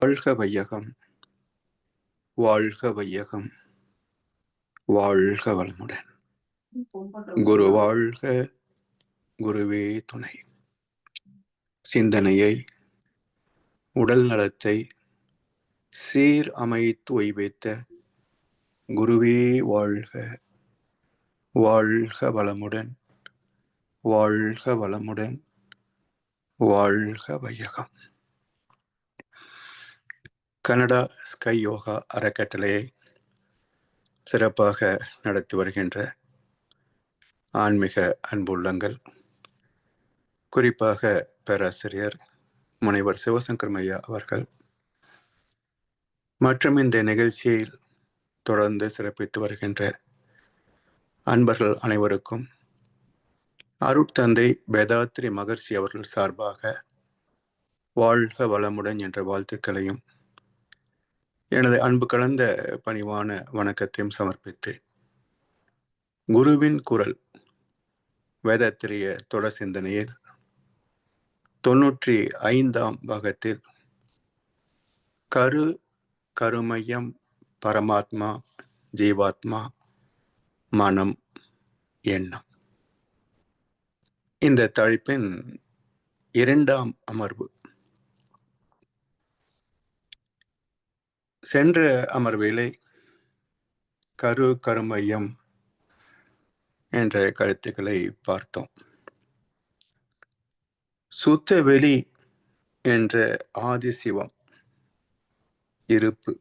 வாழ்க வையகம், வாழ்க வையகம், வாழ்க வளமுடன். குரு வாழ்க, குருவே துணை. சிந்தனையை, உடல் நலத்தை சீர் அமைத்து வைத்த குருவே வாழ்க, வாழ்க வளமுடன், வாழ்க வளமுடன், வாழ்க வையகம். கனடா ஸ்கை யோகா அறக்கட்டளையை சிறப்பாக நடத்தி வருகின்ற ஆன்மீக அன்புள்ளங்கள், குறிப்பாக பேராசிரியர் முனைவர் சிவசங்கர் ஐயா அவர்கள் மற்றும் இந்த நிகழ்ச்சியில் தொடர்ந்து சிறப்பித்து வருகின்ற அன்பர்கள் அனைவருக்கும் அருட்தந்தை வேதாத்ரி மகர்ஷி அவர்கள் சார்பாக வாழ்க வளமுடன் என்ற வாழ்த்துக்களையும் எனது அன்பு கலந்த பணிவான வணக்கத்தையும் சமர்ப்பித்து குருவின் குரல் வேதாத்திரிய தொடர் சிந்தனையில் 95ஆம் பாகத்தில் கருமையம் பரமாத்மா ஜீவாத்மா மனம் எண்ணம் இந்த தலைப்பின் 2ஆம் அமர்வு. சென்ற அமர்விலே கருமையம் என்ற கருத்துக்களை பார்த்தோம். சுத்த வெளி என்ற ஆதிசிவம் இருப்பு,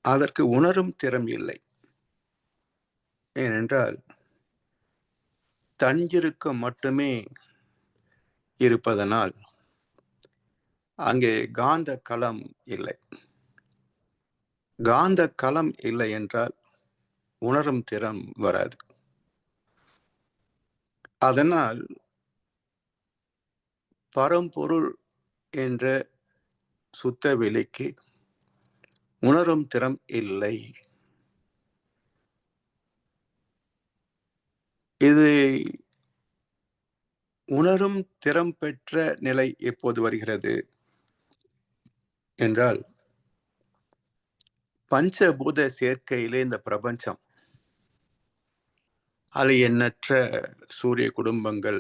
அதற்கு உணரும் திறம் இல்லை. ஏனென்றால் தஞ்சிருக்கம் மட்டுமே இருப்பதனால் அங்கே காந்த களம் இல்லை. காந்த களம் இல்லை என்றால் உணரும் திறம் வராது. அதனால் பரம்பொருள் என்ற சுத்த வெளிக்கு உணரும் திறம் இல்லை. இது உணரும் திறம் பெற்ற நிலை எப்போது வருகிறது என்றால், பஞ்சபூத சேர்க்கையிலே இந்த பிரபஞ்சம், அது எண்ணற்ற சூரிய குடும்பங்கள்,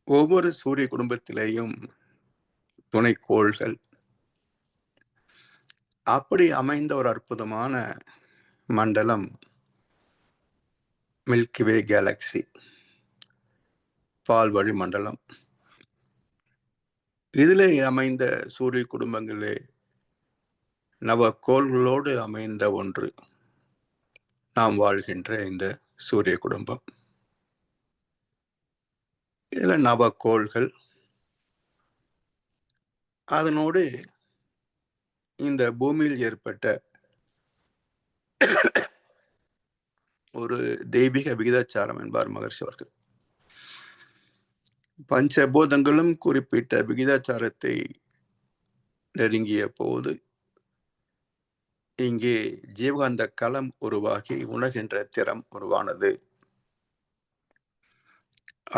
ஒவ்வொரு சூரிய குடும்பத்திலேயும் துணைக்கோள்கள், அப்படி அமைந்த ஒரு அற்புதமான மண்டலம் மில்கிவே கேலக்சி, பால்வழி மண்டலம். இதிலே அமைந்த சூரிய குடும்பங்களே நவக்கோள்களோடு அமைந்த ஒன்று நாம் வாழ்கின்ற இந்த சூரிய குடும்பம். இதில் நவக்கோள்கள், அதனோடு இந்த பூமியில் ஏற்பட்ட ஒரு தெய்வீக விகிதாச்சாரம் என்பார் மகர்ஷி அவர்கள். பஞ்சபூதங்களும் குறிப்பிட்ட விகிதாச்சாரத்தை நெருங்கிய போது இங்கே ஜீவகாந்த களம் உருவாகி உணர்கின்ற திறம் உருவானது.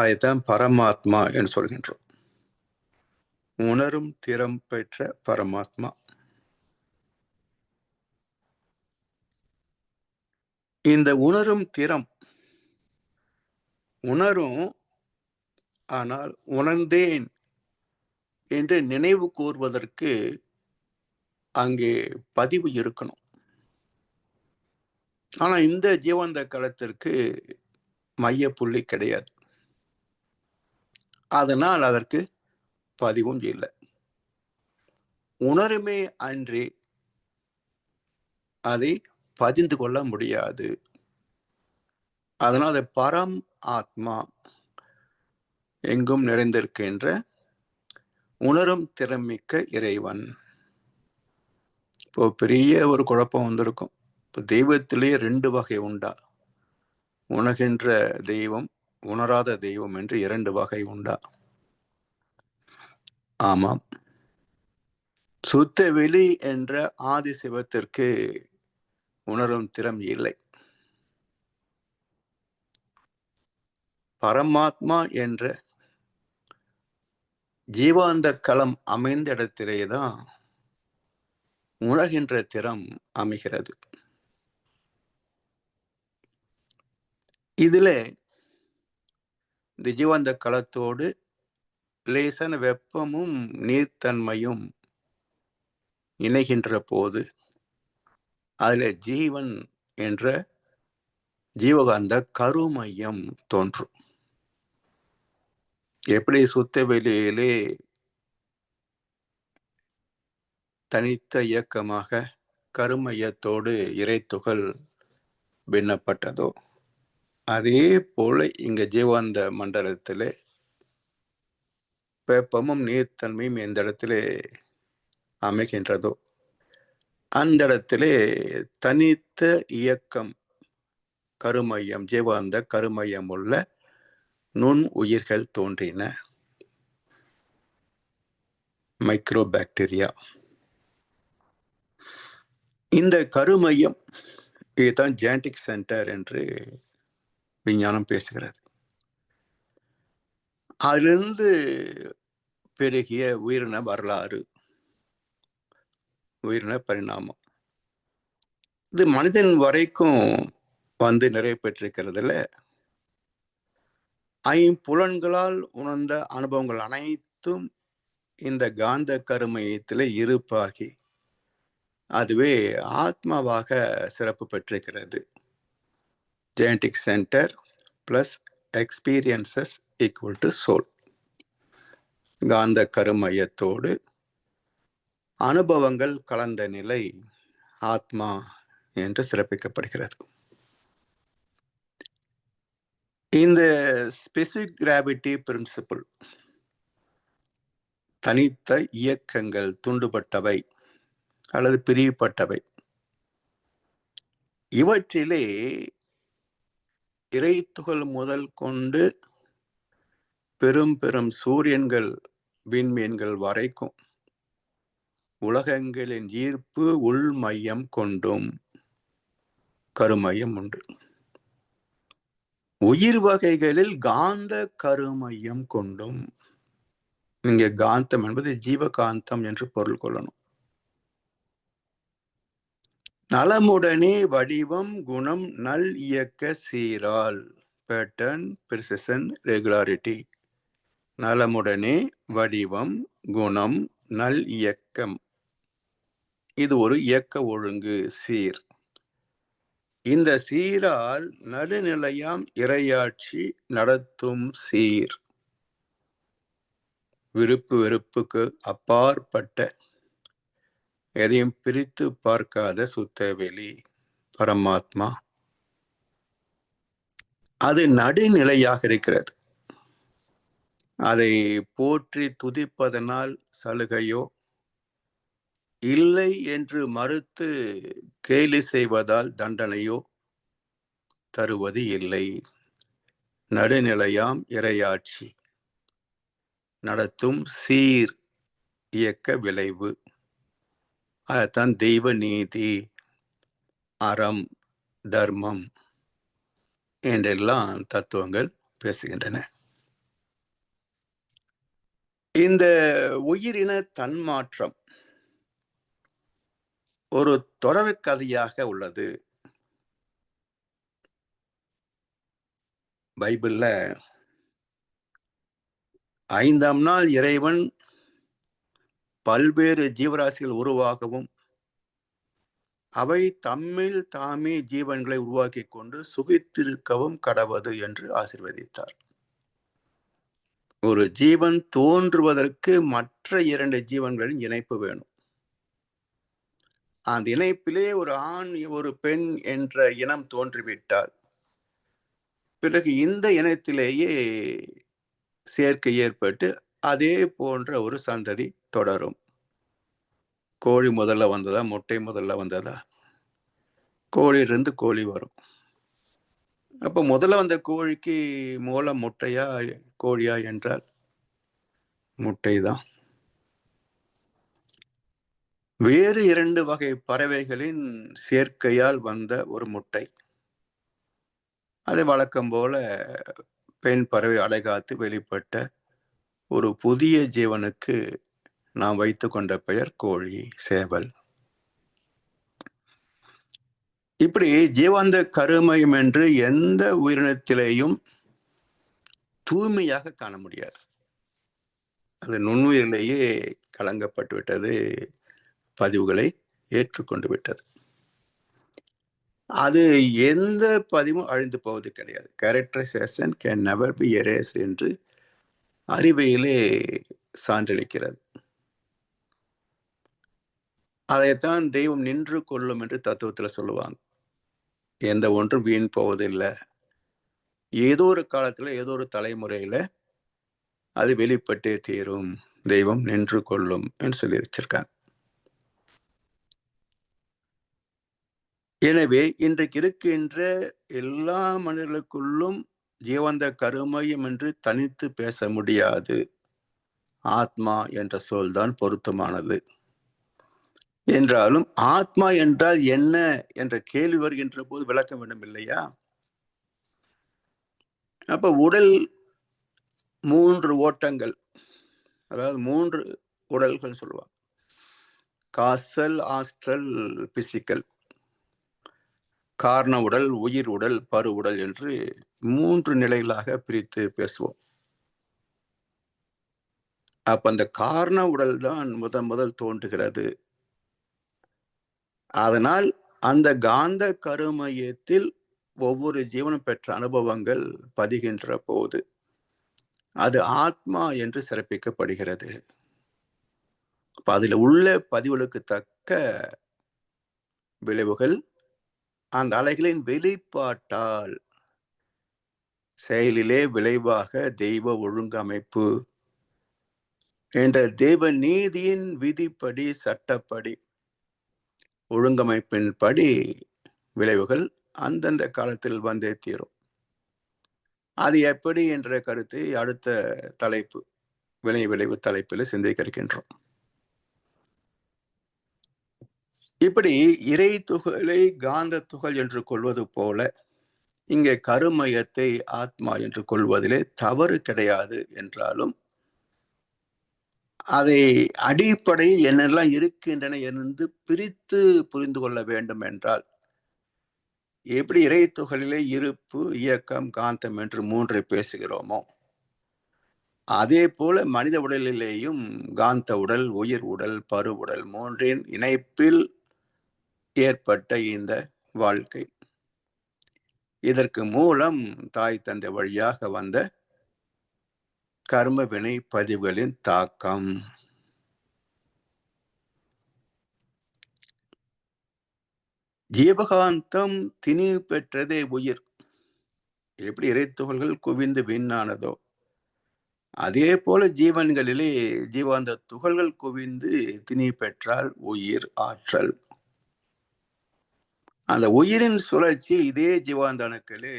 அதைத்தான் பரமாத்மா என்று சொல்கின்றோம். உணரும் திறம் பெற்ற பரமாத்மா. இந்த உணரும் திறம் உணரும், ஆனால் உணர்ந்தேன் என்று நினைவு கூர்வதற்கு அங்கே பதிவு இருக்கணும். ஆனா இந்த ஜீவந்த களத்திற்கு மைய புள்ளி கிடையாது. அதனால் அதற்கு பதிவும் இல்லை. உணருமே அன்றி அதை பதிந்து கொள்ள முடியாது. அதனால் பரம் ஆத்மா, எங்கும் நிறைந்திருக்கின்ற உணரும் திறமிக்க இறைவன். இப்போ பெரிய ஒரு குழப்பம் வந்திருக்கும். இப்போ தெய்வத்திலே 2 வகை உண்டா? உணர்கின்ற தெய்வம், உணராத தெய்வம் என்று 2 வகை உண்டா? ஆமாம். சுத்த வெளி என்ற ஆதி சிவத்திற்கு உணரும் திறம் இல்லை. பரமாத்மா என்ற ஜீவாந்த களம் அமைந்த இடத்திலேதான் உணர்கின்ற திறம் அமைகிறது. இதுல இந்த ஜீவாந்த களத்தோடு லேசான வெப்பமும் நீர்த்தன்மையும் இணைகின்ற போது அதுல ஜீவன் என்ற ஜீவகாந்த கருமையம் தோன்றும். எப்படி சுத்த வெளியிலே தனித்த இயக்கமாக கருமையத்தோடு இறைத்துகள் பின்னப்பட்டதோ, அதே போல இங்க ஜீவாந்த மண்டலத்திலே வெப்பமும் நீர்த்தன்மையும் எந்த இடத்திலே அமைகின்றதோ அந்த இடத்திலே தனித்த இயக்கம் கருமையம், ஜீவாந்த கருமையம் உள்ள நுண் உயிர்கள் தோன்றின. மைக்ரோபாக்டீரியா. இந்த கருமையம் இதுதான் ஜெனடிக் சென்டர் என்று விஞ்ஞானம் பேசுகிறது. அதிலிருந்து பெருகிய உயிரின வரலாறு, உயிரின பரிணாமம், இது மனிதன் வரைக்கும் வந்து நிறைவு பெற்றிருக்கிறதுல ஐம்புலன்களால் உணர்ந்த அனுபவங்கள் அனைத்தும் இந்த காந்த கருமையத்தில் இருப்பாகி அதுவே ஆத்மாவாக சிறப்பு பெற்றிருக்கிறது. Genetic centre plus experiences equal to soul. காந்த கருமையத்தோடு அனுபவங்கள் கலந்த நிலை ஆத்மா என்று சிறப்பிக்கப்படுகிறது. இந்த ஸ்பெசிபிக் கிராவிட்டி பிரின்சிபிள் தனித்த இயக்கங்கள் துண்டுபட்டவை அல்லது பிரிவுபட்டவை, இவற்றிலே இறைத்துகள் முதல் கொண்டு பெரும் பெரும் சூரியன்கள் விண்மீன்கள் வரைக்கும் உலகங்களின் ஈர்ப்பு உள் மையம் கொண்டும் கருமையம் உண்டு. உயிர் வகைகளில் காந்த கருமையம் கொண்டும், இங்கே காந்தம் என்பது ஜீவகாந்தம் என்று பொருள் கொள்ளணும். நலமுடனே வடிவம் குணம் நல் இயக்க சீரால், பேட்டர்ன் பிரிசிஷன் ரெகுலாரிட்டி. நலமுடனே வடிவம் குணம் நல் இயக்கம், இது ஒரு இயக்க ஒழுங்கு சீர். இந்த சீரால் நடுநிலையாம் இறையாட்சி நடத்தும் சீர். விருப்பு வெறுப்புக்கு அப்பாற்பட்ட எதையும் பிரித்து பார்க்காத சுத்தவெளி பரமாத்மா, அது நடுநிலையாக இருக்கிறது. அதை போற்றி துதிப்பதனால் சலுகையோ, இல்லை என்று மறுத்து கேலி செய்வதால் தண்டனையோ தருவது இல்லை. நடுநிலையாம் இறையாட்சி நடத்தும் சீர் இயக்க விளைவு. அதுதான் தெய்வ நீதி, அறம், தர்மம் என்றெல்லாம் தத்துவங்கள் பேசுகின்றன. இந்த உயிரின தன்மாற்றம் ஒரு தொடர் கதையாக உள்ளது. பைபிள்ல 5ஆம் நாள் இறைவன் பல்வேறு ஜீவராசிகள் உருவாகவும் அவை தம்மில் தாமே ஜீவன்களை உருவாக்கி கொண்டு சுகித்திருக்கவும் கடவது என்று ஆசீர்வதித்தார். ஒரு ஜீவன் தோன்றுவதற்கு மற்ற 2 ஜீவன்களின் இணைப்பு வேணும். அந்த இணைப்பிலே ஒரு ஆண் ஒரு பெண் என்ற இனம் தோன்றிவிட்டால் பிறகு இந்த இனத்திலேயே சேர்க்கை ஏற்பட்டு அதே போன்ற ஒரு சந்ததி தொடரும். கோழி முதல்ல வந்ததா, முட்டை முதல்ல வந்ததா? கோழியிலிருந்து கோழி வரும். அப்ப முதல்ல வந்த கோழிக்கு மூலம் முட்டையா கோழியா என்றால் முட்டைதான். வேறு 2 வகை பறவைகளின் சேர்க்கையால் வந்த ஒரு முட்டை. அதை வழக்கம் போல பெண் பறவை அடைகாத்து வெளிப்பட்ட ஒரு புதிய ஜீவனுக்கு நாம் வைத்துக் கொண்ட பெயர் கோழி, சேவல். இப்படி ஜீவாந்த கருமையம் என்று எந்த உயிரினத்திலேயும் தூய்மையாக காண முடியாது. அது நுண்ணுயிரிலேயே கலங்கப்பட்டு விட்டது, பதிவுகளை ஏற்றுக்கொண்டு விட்டது. அது எந்த பதிவும் அழிந்து போவது கிடையாது. Characterisation can never be erased என்று அறிவியலே சான்றளிக்கிறது. அதைத்தான் தெய்வம் நின்று கொள்ளும் என்று தத்துவத்தில் சொல்லுவாங்க. எந்த ஒன்றும் வீண் போவதில்லை. ஏதோ ஒரு காலத்துல ஏதோ ஒரு தலைமுறையில அது வெளிப்பட்டே தீரும், தெய்வம் நின்று கொள்ளும் என்று சொல்லி வச்சிருக்காங்க. எனவே இன்றைக்கு இருக்கின்ற எல்லா மனிதர்களுக்குள்ளும் ஜீவந்த கருமையம் என்று தனித்து பேச முடியாது. ஆத்மா என்ற சொல் தான் பொருத்தமானது. என்றாலும் ஆத்மா என்றால் என்ன என்ற கேள்வி வருகின்ற போது விளக்க வேண்டும் இல்லையா? அப்ப உடல் 3 ஓட்டங்கள், அதாவது 3 உடல்கள் சொல்லுவாங்க. Castle, astral, physical. காரண உடல், உயிர் உடல், பரு உடல் என்று 3 நிலைகளாக பிரித்து பேசுவோம். அப்ப அந்த காரண உடல் தான் முதல் தோன்றுகிறது. அதனால் அந்த காந்த கருமையத்தில் ஒவ்வொரு ஜீவனும் பெற்ற அனுபவங்கள் பதிகின்ற போது அது ஆத்மா என்று சிறப்பிக்கப்படுகிறது. அதில் உள்ள பதிவுகளுக்கு தக்க விளைவுகள் அந்த அலைகளின் வெளிப்பாட்டால் செயலிலே விளைவாக தெய்வ ஒழுங்கமைப்பு என்ற தெய்வ நீதியின் விதிப்படி, சட்டப்படி, ஒழுங்கமைப்பின் படி விளைவுகள் அந்தந்த காலத்தில் வந்தே தீரும். அது எப்படி என்ற கருத்தை அடுத்த தலைப்பு, வினை விளைவு தலைப்பில் சிந்திக்க இருக்கின்றோம். இப்படி இறை துகளை காந்த துகள் என்று கொள்வது போல இங்கே கருமையத்தை ஆத்மா என்று கொள்வதிலே தவறு கிடையாது. என்றாலும் அதை அடிப்படையில் என்னெல்லாம் இருக்கின்றன என்று பிரித்து புரிந்து கொள்ள வேண்டும். என்றால் எப்படி இறை துகளிலே இருப்பு, இயக்கம், காந்தம் என்று 3 பேசுகிறோமோ அதே போல மனித உடலிலேயும் காந்த உடல், உயிர் உடல், பரு உடல் 3இன் இணைப்பில் ஏற்பட்ட இந்த வாழ்க்கை. இதற்கு மூலம் தாய் தந்தை வழியாக வந்த கர்ம வினை பதிவுகளின் தாக்கம். ஜீவகாந்தம் திணிவு பெற்றதே உயிர். எப்படி இறைத்துகள்கள் குவிந்து விண்ணானதோ அதே போல ஜீவன்களிலே ஜீவாந்த துகள்கள் குவிந்து திணிவு பெற்றால் உயிர், ஆற்றல். அந்த உயிரின் சுழற்சி இதே ஜீவாந்த அணுக்களே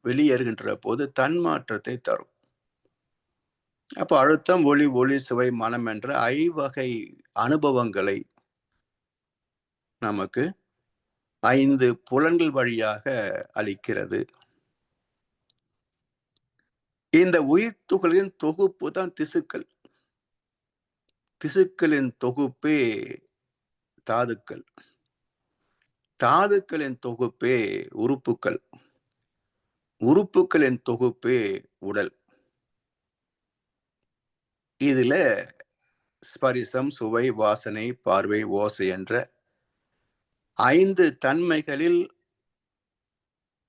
வெளியேறுகின்ற போது தன்மாற்றத்தை தரும். அப்ப அழுத்தம், ஒளி, சுவை, மனம் என்ற 5 வகை அனுபவங்களை நமக்கு 5 புலன்கள் வழியாக அளிக்கிறது. இந்த உயிர் துகளின் தொகுப்பு தான் திசுக்கள். திசுக்களின் தொகுப்பே தாதுக்கள். தாதுக்களின் தொகுப்பே உறுப்புக்கள். உறுப்புக்களின் தொகுப்பே உடல். இதுல ஸ்பரிசம், சுவை, வாசனை, பார்வை, ஓசை என்ற 5 தன்மைகளில்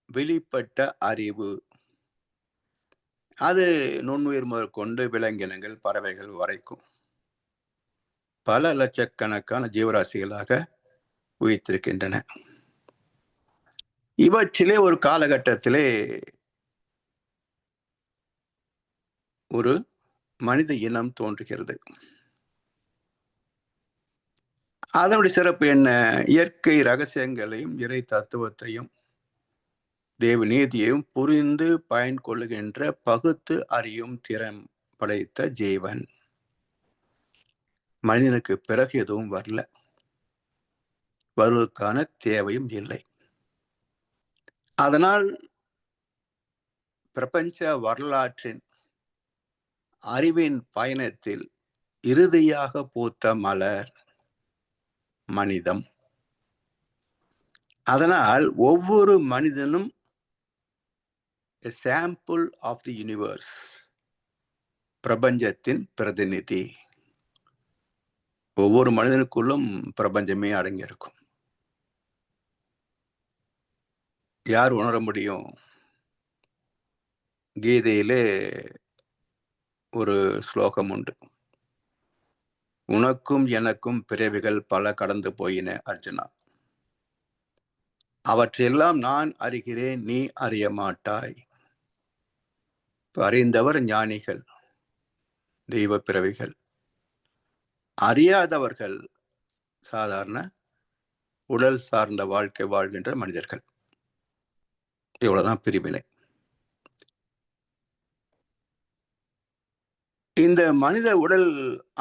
வெளிப்பட்ட அறிவு, அது நுண்ணுயிர் முதற்கொண்டு விலங்கினங்கள், பறவைகள் வரைக்கும் பல லட்சக்கணக்கான ஜீவராசிகளாக உயிர்த்திருக்கின்றன. இவற்றிலே ஒரு காலகட்டத்திலே ஒரு மனித இனம் தோன்றுகிறது. அதனுடைய சிறப்பு என்ன? இயற்கை ரகசியங்களையும் இறை தத்துவத்தையும் தேவ நீதியையும் புரிந்து பயன் கொள்ளுகின்ற பகுத்து அறியும் திறன் படைத்த ஜீவன். மனிதனுக்கு பிறகு எதுவும் வரல, வருவதற்கான தேவையும் இல்லை. அதனால் பிரபஞ்ச வரலாற்றின் அறிவின் பயணத்தில் இறுதியாக பூத்த மலர் மனிதம். அதனால் ஒவ்வொரு மனிதனும் a sample of the universe, பிரபஞ்சத்தின் பிரதிநிதி. ஒவ்வொரு மனிதனுக்குள்ளும் பிரபஞ்சமே அடங்கியிருக்கும். யார் உணர முடியும்? கீதையிலே ஒரு ஸ்லோகம் உண்டு. உனக்கும் எனக்கும் பிறவிகள் பல கடந்து போயின அர்ஜுனா, அவற்றையெல்லாம் நான் அறிகிறேன், நீ அறிய மாட்டாய். அறிந்தவர் ஞானிகள், தெய்வ பிறவிகள். அறியாதவர்கள் சாதாரண உடல் சார்ந்த வாழ்க்கை வாழ்கின்ற மனிதர்கள். இவ்வளவுதான் பிரிவினை. இந்த மனித உடல்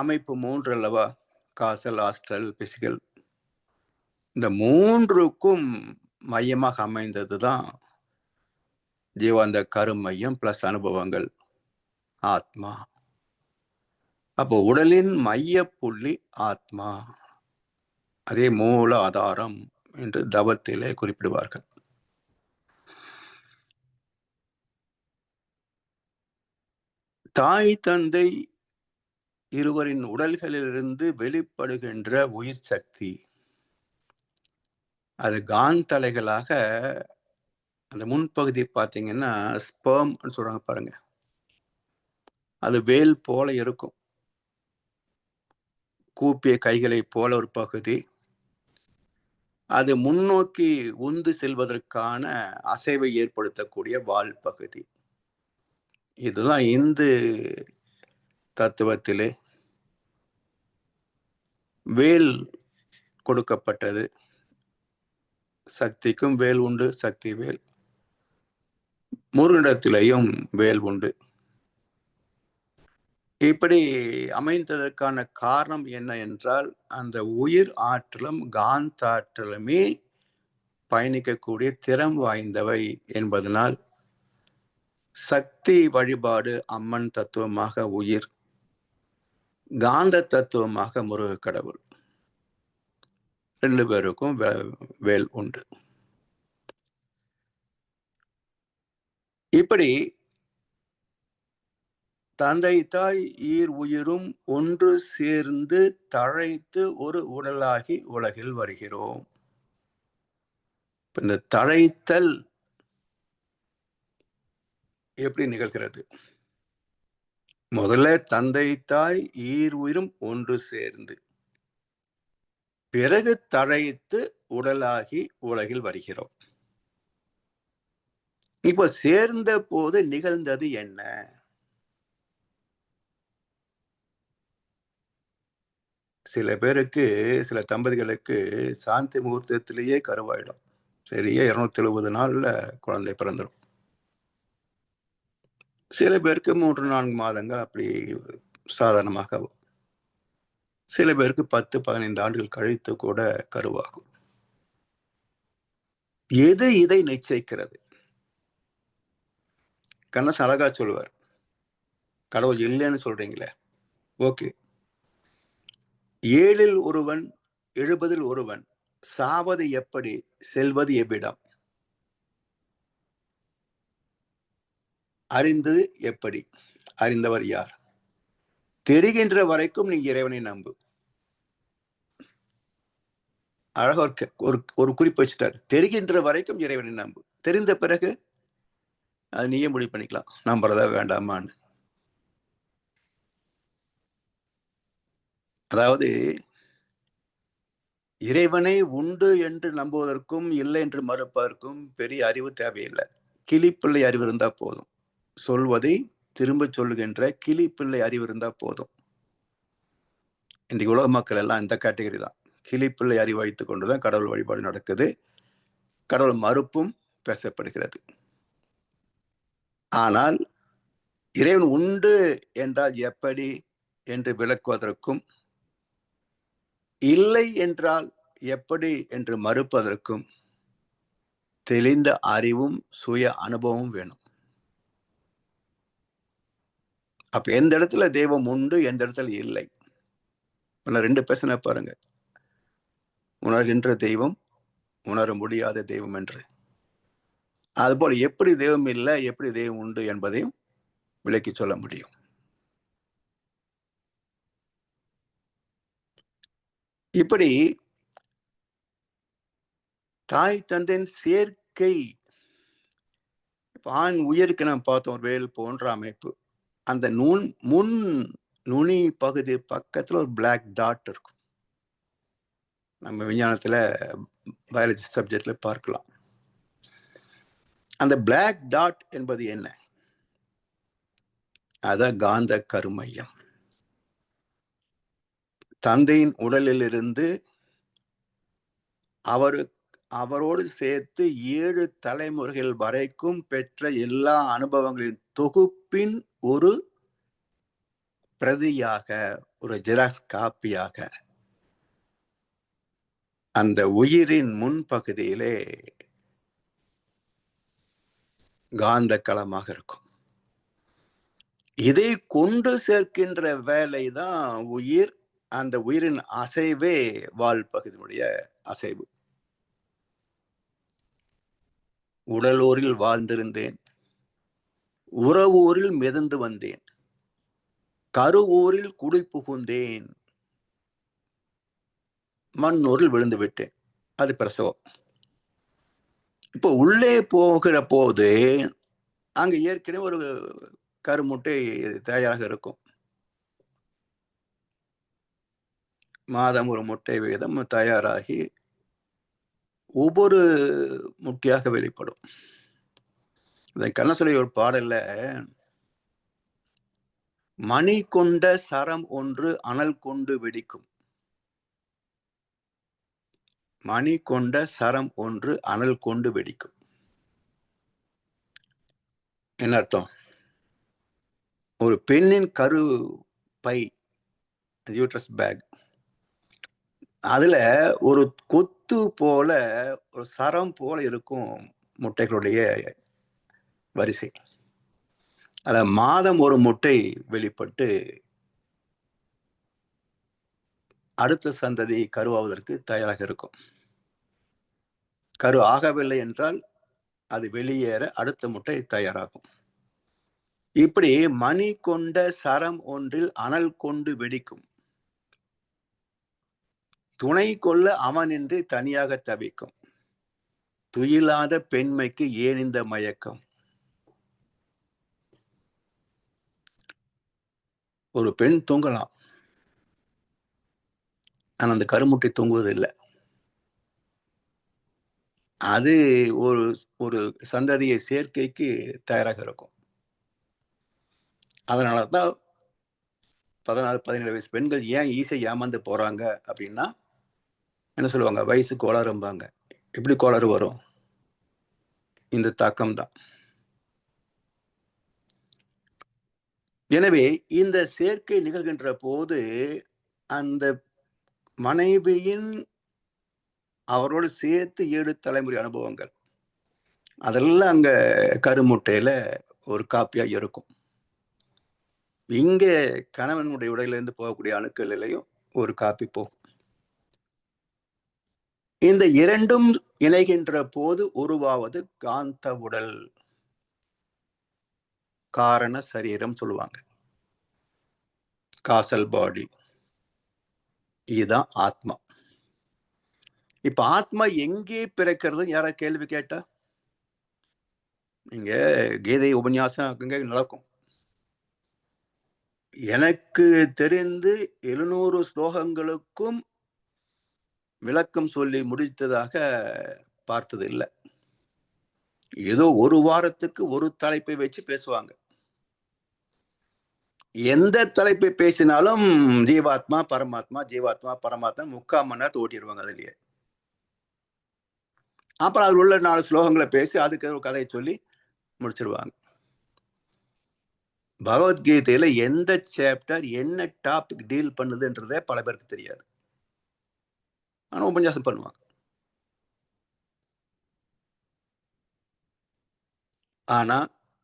அமைப்பு 3 அல்லவா? Castle, astral, physical. இந்த 3க்கும் மையமாக அமைந்ததுதான் ஜீவாந்த கருமையம் பிளஸ் அனுபவங்கள், ஆத்மா. அப்போ உடலின் மைய புள்ளி ஆத்மா, அதே மூல ஆதாரம் என்று தவத்திலே குறிப்பிடுவார்கள். தாய் தந்தை இருவரின் உடல்களிலிருந்து வெளிப்படுகின்ற உயிர் சக்தி, அது காந்தலைகளாக அந்த முன்பகுதி பார்த்தீங்கன்னா ஸ்பெர்ம் சொல்றாங்க பாருங்க, அது வேல் போல இருக்கும். கூப்பிய கைகளை போல ஒரு பகுதி, அது முன்னோக்கி உந்து செல்வதற்கான அசைவை ஏற்படுத்தக்கூடிய வால் பகுதி. இதுதான் இந்து தத்துவத்திலே வேல் கொடுக்கப்பட்டது. சக்திக்கும் வேல் உண்டு, சக்தி வேல். முருகனிடத்திலேயும் வேல் உண்டு. இப்படி அமைந்ததற்கான காரணம் என்ன என்றால், அந்த உயிர் ஆற்றலும் காந்தாற்றலுமே பயணிக்கக்கூடிய திறம் வாய்ந்தவை என்பதனால் சக்தி வழிபாடு அம்மன் தத்துவமாக உயிர், காந்த தத்துவமாக முருக கடவுள். 2 பேருக்கும் வேல் உண்டு. இப்படி தந்தை தாய் ஈர் உயிரும் ஒன்று சேர்ந்து தழைத்து ஒரு உடலாகி உலகில் வருகிறோம். இந்த தழைத்தல் எப்படி நிகழ்கிறது? முதல்ல தந்தை தாய் ஈர் உயிரும் ஒன்று சேர்ந்து, பிறகு தழைத்து உடலாகி உலகில் வருகிறோம். இப்போ சேர்ந்த போது நிகழ்ந்தது என்ன? சில பேருக்கு, சில தம்பதிகளுக்கு சாந்தி முகூர்த்தத்திலேயே கருவாயிடும். சரியா 270 நாள்ல குழந்தை பிறந்துடும். சில பேருக்கு 3-4 மாதங்கள் அப்படி சாதாரணமாக, சில பேருக்கு 10-15 ஆண்டுகள் கழித்து கூட கருவாகும். எது இதை நிச்சயிக்கிறது? கண்ணதாசன் அழகா சொல்லுவார், கடவுள் இல்லைன்னு சொல்றீங்களே, ஓகே, 7 ஒருவன் 70 ஒருவன், சாவது எப்படி, செல்வது எவ்விடம், அறிந்தது எப்படி, அறிந்தவர் யார், தெரிகின்ற வரைக்கும் நீ இறைவனை நம்பு. அழகா ஒரு குறிப்பு வச்சுட்டார். தெரிகின்ற வரைக்கும் இறைவனை நம்பு, தெரிந்த பிறகு அது நீயே முடிவு பண்ணிக்கலாம், நம்புறதா வேண்டாமான்னு. அதாவது இறைவனை உண்டு என்று நம்புவதற்கும் இல்லை என்று மறுப்பதற்கும் பெரிய அறிவு தேவையில்லை. கிளிப்பிள்ளை அறிவு இருந்தா போதும். சொல்வதை திரும்ப சொல்லுகின்ற கிளிப்பிள்ளை அறிவு இருந்தா போதும். இன்றைக்கு உலக மக்கள் எல்லாம் இந்த கேட்டகரி தான். கிளிப்பிள்ளை அறிவு வைத்துக் கொண்டுதான் கடவுள் வழிபாடு நடக்குது. கடவுள் மறுப்பும் பேசப்படுகிறது. ஆனால் இறைவன் உண்டு என்றால் எப்படி என்று விளக்குவதற்கும், இல்லை என்றால் எப்படி என்று மறுப்பதற்கும் தெளிந்த அறிவும் சுய அனுபவமும் வேணும். அப்ப எந்த இடத்துல தெய்வம் உண்டு, எந்த இடத்துல இல்லை. ரெண்டு பேசின பாருங்க, உணர்கின்ற தெய்வம், உணர முடியாத தெய்வம் என்று. அதுபோல எப்படி தெய்வம் இல்லை, எப்படி தெய்வம் உண்டு என்பதையும் விளக்கி சொல்ல முடியும். இப்படி தாய் தந்தையின் சேர்க்கை, ஆண் உயிருக்கு நாம் பார்த்தோம் வேல் போன்ற அமைப்பு. அந்த முன் நுனி பகுதி பக்கத்துல ஒரு பிளாக் டாட் இருக்கும். நம்ம விஞ்ஞானத்துல பயாலஜி சப்ஜெக்ட்ல பார்க்கலாம். அந்த பிளாக் டாட் என்பது என்ன? அதான் காந்த கருமையம். தந்தையின் உடலில் இருந்து அவரோடு சேர்த்து 7 தலைமுறைகள் வரைக்கும் பெற்ற எல்லா அனுபவங்களின் தொகுப்பின் ஒரு பிரதியாக, ஒரு ஜெராக்ஸ் காப்பியாக அந்த உயிரின் முன்பகுதியிலே காந்த களமாக இருக்கும். இதை கொண்டு சேர்க்கின்ற வேலை தான் உயிர். அந்த உயிரின் அசைவே வால் பகுதியினுடைய அசைவு. உடலூரில் வாழ்ந்திருந்தேன், உறவூரில் மிதந்து வந்தேன், கருவூரில் குடி புகுந்தேன், மண்ணூரில் விழுந்து விட்டேன். அது பிரசவம். இப்போ உள்ளே போகிற போது அங்க ஏற்கனவே ஒரு கருமுட்டை தயாராக இருக்கும். மாதம் ஒரு முட்டை வீதம் தயாராகி ஒவ்வொரு முட்டையாக வெளிப்படும். கண்ணசுலை ஒரு பாடல்ல, மணி கொண்ட சரம் ஒன்று அனல் கொண்டு வெடிக்கும். மணி கொண்ட சரம் ஒன்று அனல் கொண்டு வெடிக்கும். என்ன அர்த்தம்? ஒரு பெண்ணின் கரு பை, யூட்ரஸ் பேக், அதுல ஒரு கொத்து போல, ஒரு சரம் போல இருக்கும் முட்டைகளுடைய வரிசை. அத மாதம் ஒரு முட்டை வெளிப்பட்டு அடுத்த சந்ததி கருவாவதற்கு தயாராக இருக்கும். கரு ஆகவில்லை என்றால் அது வெளியேற அடுத்த முட்டை தயாராகும். இப்படி மணி கொண்ட சரம் ஒன்றில் அனல் கொண்டு வெடிக்கும். துணை கொள்ள அவனின்றி தனியாக தவிக்கும். துயிலாத பெண்மைக்கு ஏன் இந்த மயக்கம்? ஒரு பெண் தூங்கலாம், ஆனா அந்த கருமுட்டை தூங்குவது இல்லை. அது ஒரு ஒரு சந்ததியை சேர்க்கைக்கு தயாராக இருக்கும். அதனாலதான் 16-17 வயசு பெண்கள் ஏன் ஈஸியா ஏமாந்து போறாங்க அப்படின்னா, என்ன சொல்லுவாங்க, வயசு கோளாறும்பாங்க. எப்படி கோளாறு வரும்? இந்த தாக்கம் தான். எனவே இந்த சேர்க்கை நிகழ்கின்ற போது அந்த மனைவியின் அவரோடு சேர்த்து 7 தலைமுறை அனுபவங்கள் அதெல்லாம் அங்க கருமுட்டையில ஒரு காப்பியா இருக்கும். இங்க கணவனுடைய உடையிலிருந்து போகக்கூடிய அணுக்களிலையும் ஒரு காப்பி போகும். இந்த இரண்டும் இணைகின்ற போது உருவாவது காந்த உடல், காரண சரீரம் சொல்லுவாங்க, காசல் பாடி. இதுதான் ஆத்மா. இப்ப ஆத்மா எங்கே பிறக்கிறது யாரா கேள்வி கேட்டா, நீங்க கீதை உபன்யாசம் அங்க நடக்கும். எனக்கு தெரிந்து 700 ஸ்லோகங்களுக்கும் விளக்கம் சொல்லி முடித்ததாக பார்த்தது இல்லை. ஏதோ ஒரு வாரத்துக்கு ஒரு தலைப்பை வச்சு பேசுவாங்க. எந்த தலைப்பை பேசினாலும் ஜீவாத்மா பரமாத்மா, ஜீவாத்மா பரமாத்மா 3/4 மணி நேரத்தை ஓட்டிடுவாங்க அதுலயே. அப்புறம் அதுல உள்ள 4 ஸ்லோகங்களை பேசி அதுக்கு ஒரு கதையை சொல்லி முடிச்சிருவாங்க. பகவத்கீதையில எந்த சாப்டர் என்ன டாபிக் டீல் பண்ணுதுன்றதே பல பேருக்கு தெரியாது. ஆனா உபன்யாசம் பண்ணுவாங்க. ஆனா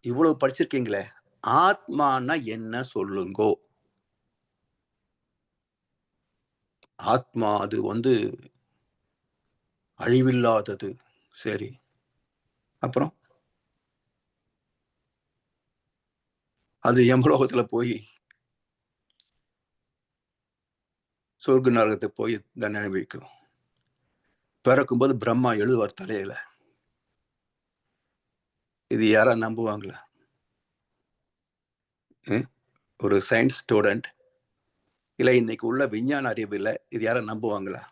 இவ்வளவு படிச்சிருக்கீங்களே, ஆத்மானா என்ன சொல்லுங்கோ. ஆத்மா அது அழிவில்லாதது. சரி, அப்புறம் அது யமலோகத்துல போய் சொர்க்க நரகத்துக்கு போய் தண்டனை வைக்கும். பிறக்கும்போது பிரம்மா எழுதுவார் தலையில. இது யாரா நம்புவாங்களா? ஒரு சயின்ஸ் ஸ்டூடெண்ட் இல்ல இன்னைக்கு உள்ள விஞ்ஞான அறிவில் இது யார நம்புவாங்களா?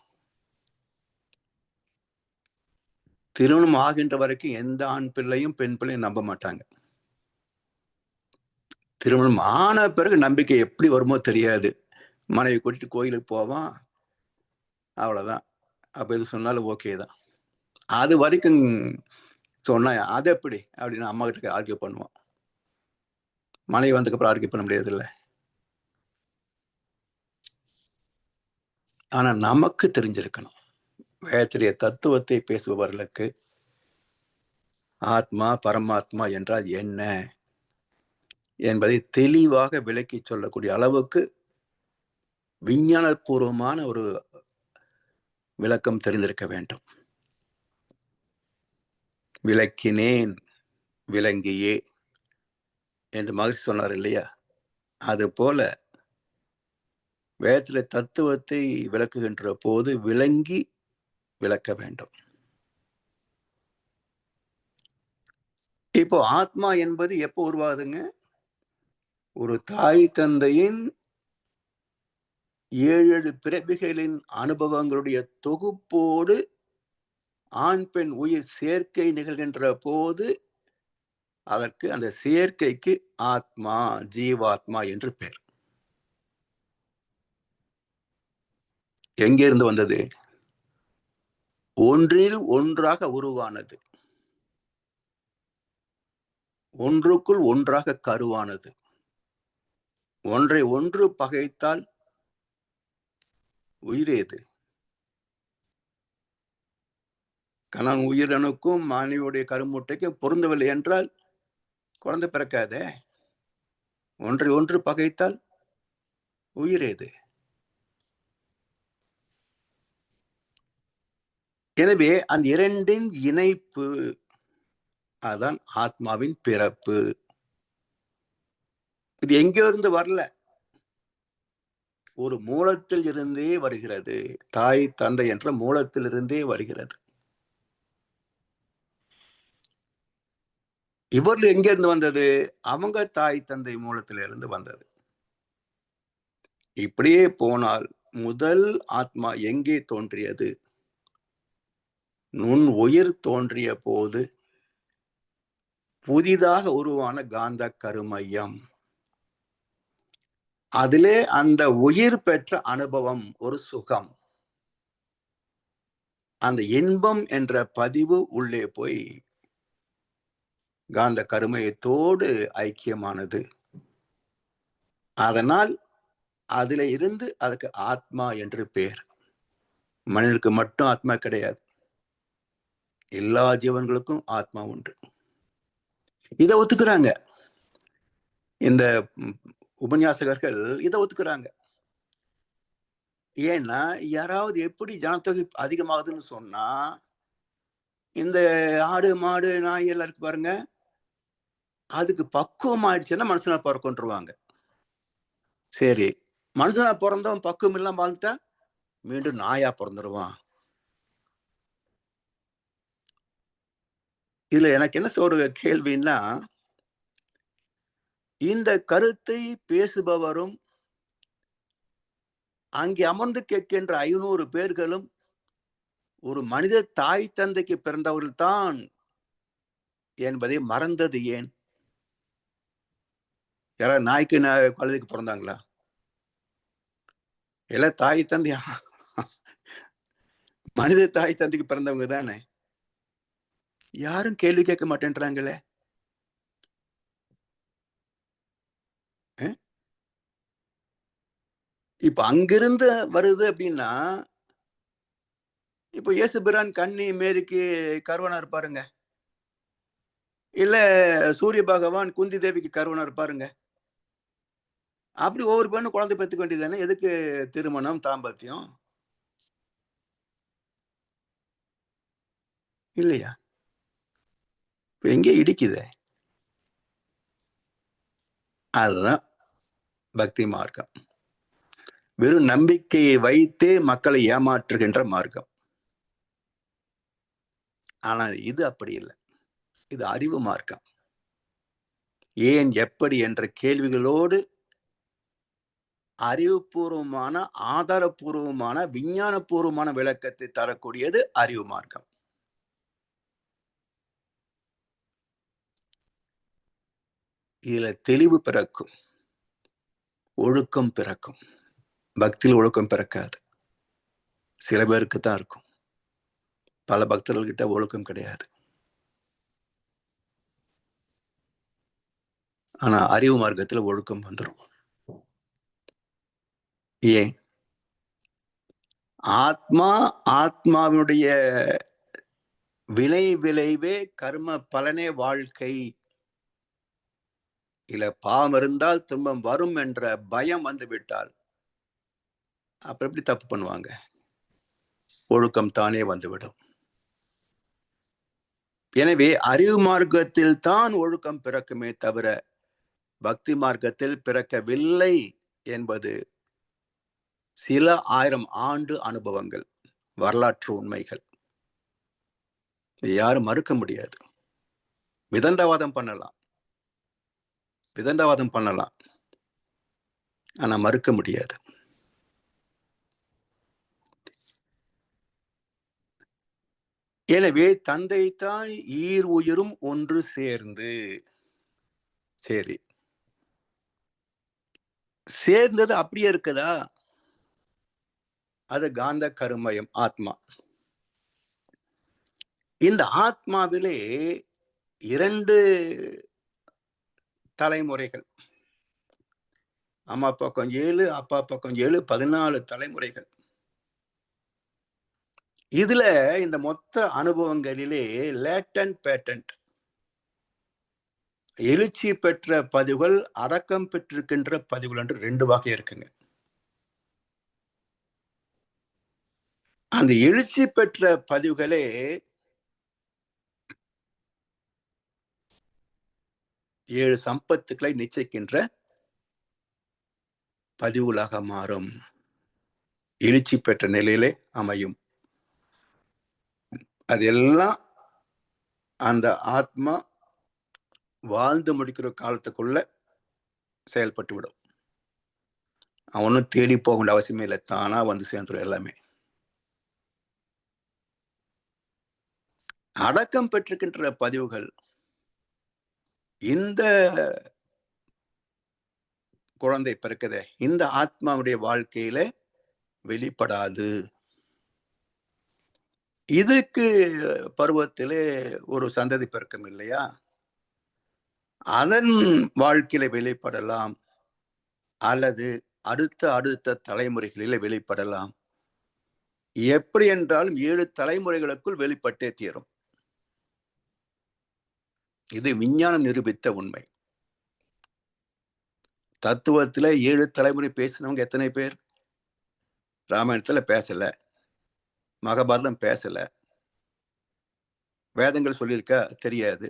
திருமணம் ஆகின்ற வரைக்கும் எந்த ஆண் பிள்ளையும் பெண் பிள்ளையும் நம்ப மாட்டாங்க. திருமணம் ஆன பிறகு நம்பிக்கை எப்படி வருமோ தெரியாது. மனைவி கூட்டிட்டு கோயிலுக்கு போவான், அவ்வளவுதான். அப்ப எது சொன்னாலும் ஓகே தான். அது வரைக்கும் சொன்னா அது எப்படி அப்படின்னு அம்மா கிட்ட ஆர்கியூ பண்ணுவான். மனைவி வந்ததுக்கு அப்புறம் ஆர்கியூ பண்ண முடியாது இல்லை. ஆனா நமக்கு தெரிஞ்சிருக்கணும், வேத்திரிய தத்துவத்தை பேசுபவர்களுக்கு ஆத்மா பரமாத்மா என்றால் என்ன என்பதை தெளிவாக விளக்கி சொல்லக்கூடிய அளவுக்கு விஞ்ஞானபூர்வமான ஒரு விளக்கம் தெரிந்திருக்க வேண்டும். விளக்கினேன் விளங்கியே என்று மகிழ்ச்சி சொன்னார் இல்லையா? அது போல வேதத்தில தத்துவத்தை விளக்குகின்ற போது விளங்கி விளக்க வேண்டும். இப்போ ஆத்மா என்பது எப்போ உருவாகுதுங்க? ஒரு தாய் தந்தையின் 7 பிறவிகளின் அனுபவங்களுடைய தொகுப்போடு ஆண் பெண் உயிர் சேர்க்கை நிகழ்கின்ற போது அதற்கு அந்த சேர்க்கைக்கு ஆத்மா ஜீவாத்மா என்று பெயர். எங்கிருந்து வந்தது? ஒன்றில் ஒன்றாக உருவானது, ஒன்றுக்குள் ஒன்றாக கருவானது. ஒன்றை ஒன்று பகைத்தால் உயிரேது? கணவன் உயிரணுக்கும் மனைவியுடைய கருமுட்டைக்கும் பொருந்தவில்லை என்றால் குழந்தை பிறக்காதே. ஒன்றை ஒன்று பகைத்தால் உயிரேது? எனவே அந்த இரண்டின் இணைப்பு அதான் ஆத்மாவின் பிறப்பு. இது எங்கோ இருந்து வரல, ஒரு மூலத்தில் இருந்தே வருகிறது. தாய் தந்தை என்ற மூலத்தில் இருந்தே வருகிறது. இவர்கள் எங்க இருந்து வந்தது? அவங்க தாய் தந்தை மூலத்திலிருந்து வந்தது. இப்படியே போனால் முதல் ஆத்மா எங்கே தோன்றியது? நுண் உயிர் தோன்றிய போது புதிதாக உருவான காந்த கருமையம், அதிலே அந்த உயிர் பெற்ற அனுபவம் ஒரு சுகம். அந்த இன்பம் என்ற பதிவு உள்ளே போய் காந்த கருமையத்தோடு ஐக்கியமானது. அதனால் அதில இருந்து அதுக்கு ஆத்மா என்று பெயர். மனிதனுக்கு மட்டும் ஆத்மா கிடையாது, எல்லா ஜீவன்களுக்கும் ஆத்மா உண்டு. இதை ஒத்துக்கிறாங்க இந்த உபன்யாசகர்கள், இதை ஒத்துக்கிறாங்க. ஏன்னா யாராவது எப்படி ஜனத்தொகை அதிகமாகுதுன்னு சொன்னா, இந்த ஆடு மாடு நாய் எல்லாம் இருக்கு பாருங்க, அதுக்கு பக்குவம் ஆயிடுச்சுன்னா மனுஷனா பிறக்கொண்டுருவாங்க. சரி, மனுஷனா பிறந்தவன் பக்குவம் இல்லாம வாழ்ந்துட்டா மீண்டும் நாயா பிறந்துருவான். இதுல எனக்கு என்ன ஒரு கேள்வின்னா, இந்த கருத்தை பேசுபவரும் அங்கே அமர்ந்து கேட்கின்ற 500 பேர்களும் ஒரு மனித தாய் தந்தைக்கு பிறந்தவர்கள் தான் என்பதை மறந்தது ஏன்? யாராவது நாய்க்கு கழுதைக்கு பிறந்தாங்களா? எல்லாம் தாய் தந்தை, மனித தாய் தந்தைக்கு பிறந்தவங்க தானே. யாரும் கேள்வி கேட்க மாட்டேன்றாங்களே. இப்ப அங்கிருந்து வருது அப்படின்னா, இப்ப இயேசு பிரான் கன்னி மேரிக்கு கருவனா இருப்பாருங்க. இல்ல சூரிய பகவான் குந்தி தேவிக்கு கருவனா இருப்பாருங்க. அப்படி ஒவ்வொரு பெண்ணும் குழந்தை பெத்துக்க வேண்டியது தானே. எதுக்கு திருமணம், தாம்பத்தியம்? இல்லையா? இப்ப எங்கே இடிக்குதே? அதுதான் பக்தி மார்க்கம். வெறும் நம்பிக்கையை வைத்தே மக்களை ஏமாற்றுகின்ற மார்க்கம். ஆனா இது அப்படி இல்ல. இது அறிவு மார்க்கம். ஏன், எப்படி என்ற கேள்விகளோடு அறிவுபூர்வமான, ஆதாரபூர்வமான, விஞ்ஞானபூர்வமான விளக்கத்தை தரக்கூடியது அறிவு மார்க்கம். இதுல தெளிவு பிறக்கும், ஒழுக்கம் பிறக்கும். பக்தியில் ஒழுக்கம் பிறக்காது. சில பேருக்கு தான் இருக்கும். பல பக்தர்கள்கிட்ட ஒழுக்கம் கிடையாது. ஆனா அறிவு மார்க்கத்தில் ஒழுக்கம் வந்துடும். ஏன்? ஆத்மா, ஆத்மாவினுடைய வினை விளைவே கர்ம பலனே வாழ்க்கை. இல்ல பாவம் இருந்தால் துன்பம் வரும் என்ற பயம் வந்து விட்டால் அப்ப எப்படி தப்பு பண்ணுவாங்க? ஒழுக்கம் தானே வந்துவிடும். எனவே அறிவு மார்க்கத்தில் தான் ஒழுக்கம் பிறக்குமே தவிர பக்தி மார்க்கத்தில் பிறக்கவில்லை என்பது சில ஆயிரம் ஆண்டு அனுபவங்கள், வரலாற்று உண்மைகள். யாரும் மறுக்க முடியாது. விதண்டாவாதம் பண்ணலாம், விதண்டாவாதம் பண்ணலாம், ஆனா மறுக்க முடியாது. எனவே தந்தை தாய் ஈர் உயிரும் ஒன்று சேர்ந்து, சரி, சேர்ந்தது அப்படியே இருக்குதா? அது காந்த கருமயம், ஆத்மா. இந்த ஆத்மாவிலே 2 தலைமுறைகள். அம்மா பக்கம் 7, அப்பா பக்கம் 7, 14 தலைமுறைகள். இதுல இந்த மொத்த அனுபவங்களிலே லேட்டன்ட் பேட்டன்ட், எழுச்சி பெற்ற பதிவுகள், அடக்கம் பெற்றிருக்கின்ற பதிவுகள் என்று 2 வகை இருக்குங்க. அந்த எழுச்சி பெற்ற பதிவுகளே 7 சம்பத்துக்களை நிச்சயிக்கின்ற பதிவுகளாக மாறும். எழுச்சி பெற்ற நிலையிலே அமையும். அதெல்லாம் அந்த ஆத்மா வாழ்ந்து முடிக்கிற காலத்துக்குள்ள செயல்பட்டு விடும். அவனும் தேடி போக வேண்டிய அவசியமே இல்லை, தானா வந்து சேர்ந்துடும் எல்லாமே. அடக்கம் பெற்றிருக்கின்ற பதிவுகள் இந்த குழந்தை பிறக்குதே, இந்த ஆத்மாவுடைய வாழ்க்கையில வெளிப்படாது. இதுக்கு பருவத்திலே ஒரு சந்ததி பிறக்கும் இல்லையா? அதன் வாழ்க்கையில வெளிப்படலாம், அல்லது அடுத்த அடுத்த தலைமுறைகளில வெளிப்படலாம். எப்படி என்றாலும் 7 தலைமுறைகளுக்குள் வெளிப்பட்டே தீரும். இது விஞ்ஞானம் நிரூபித்த உண்மை. தத்துவத்துல 7 தலைமுறை பேசினவங்க எத்தனை பேர்? ராமாயணத்துல பேசல, மகாபாரதம் பேசல, வேதங்கள் சொல்லியிருக்கா தெரியாது,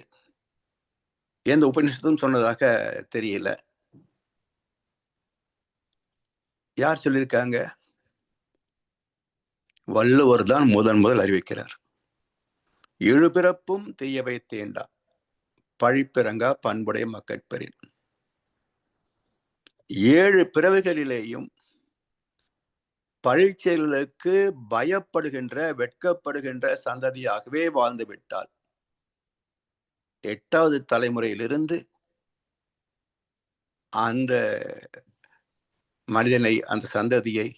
எந்த உபநிஷத்தும் சொன்னதாக தெரியல. யார் சொல்லியிருக்காங்க? வள்ளுவர் தான் முதல் அறிவிக்கிறார். 7 பிறப்பும் தீயவை தேண்டா, பழிப்பிறங்கா பண்புடைய மக்கட்பெறின். 7 பிறவிகளிலேயும் பழிச்செயல்களுக்கு பயப்படுகின்ற, வெட்கப்படுகின்ற சந்ததியாகவே வாழ்ந்து விட்டால் 8வது தலைமுறையிலிருந்து அந்த மனிதனை, அந்த சந்ததியை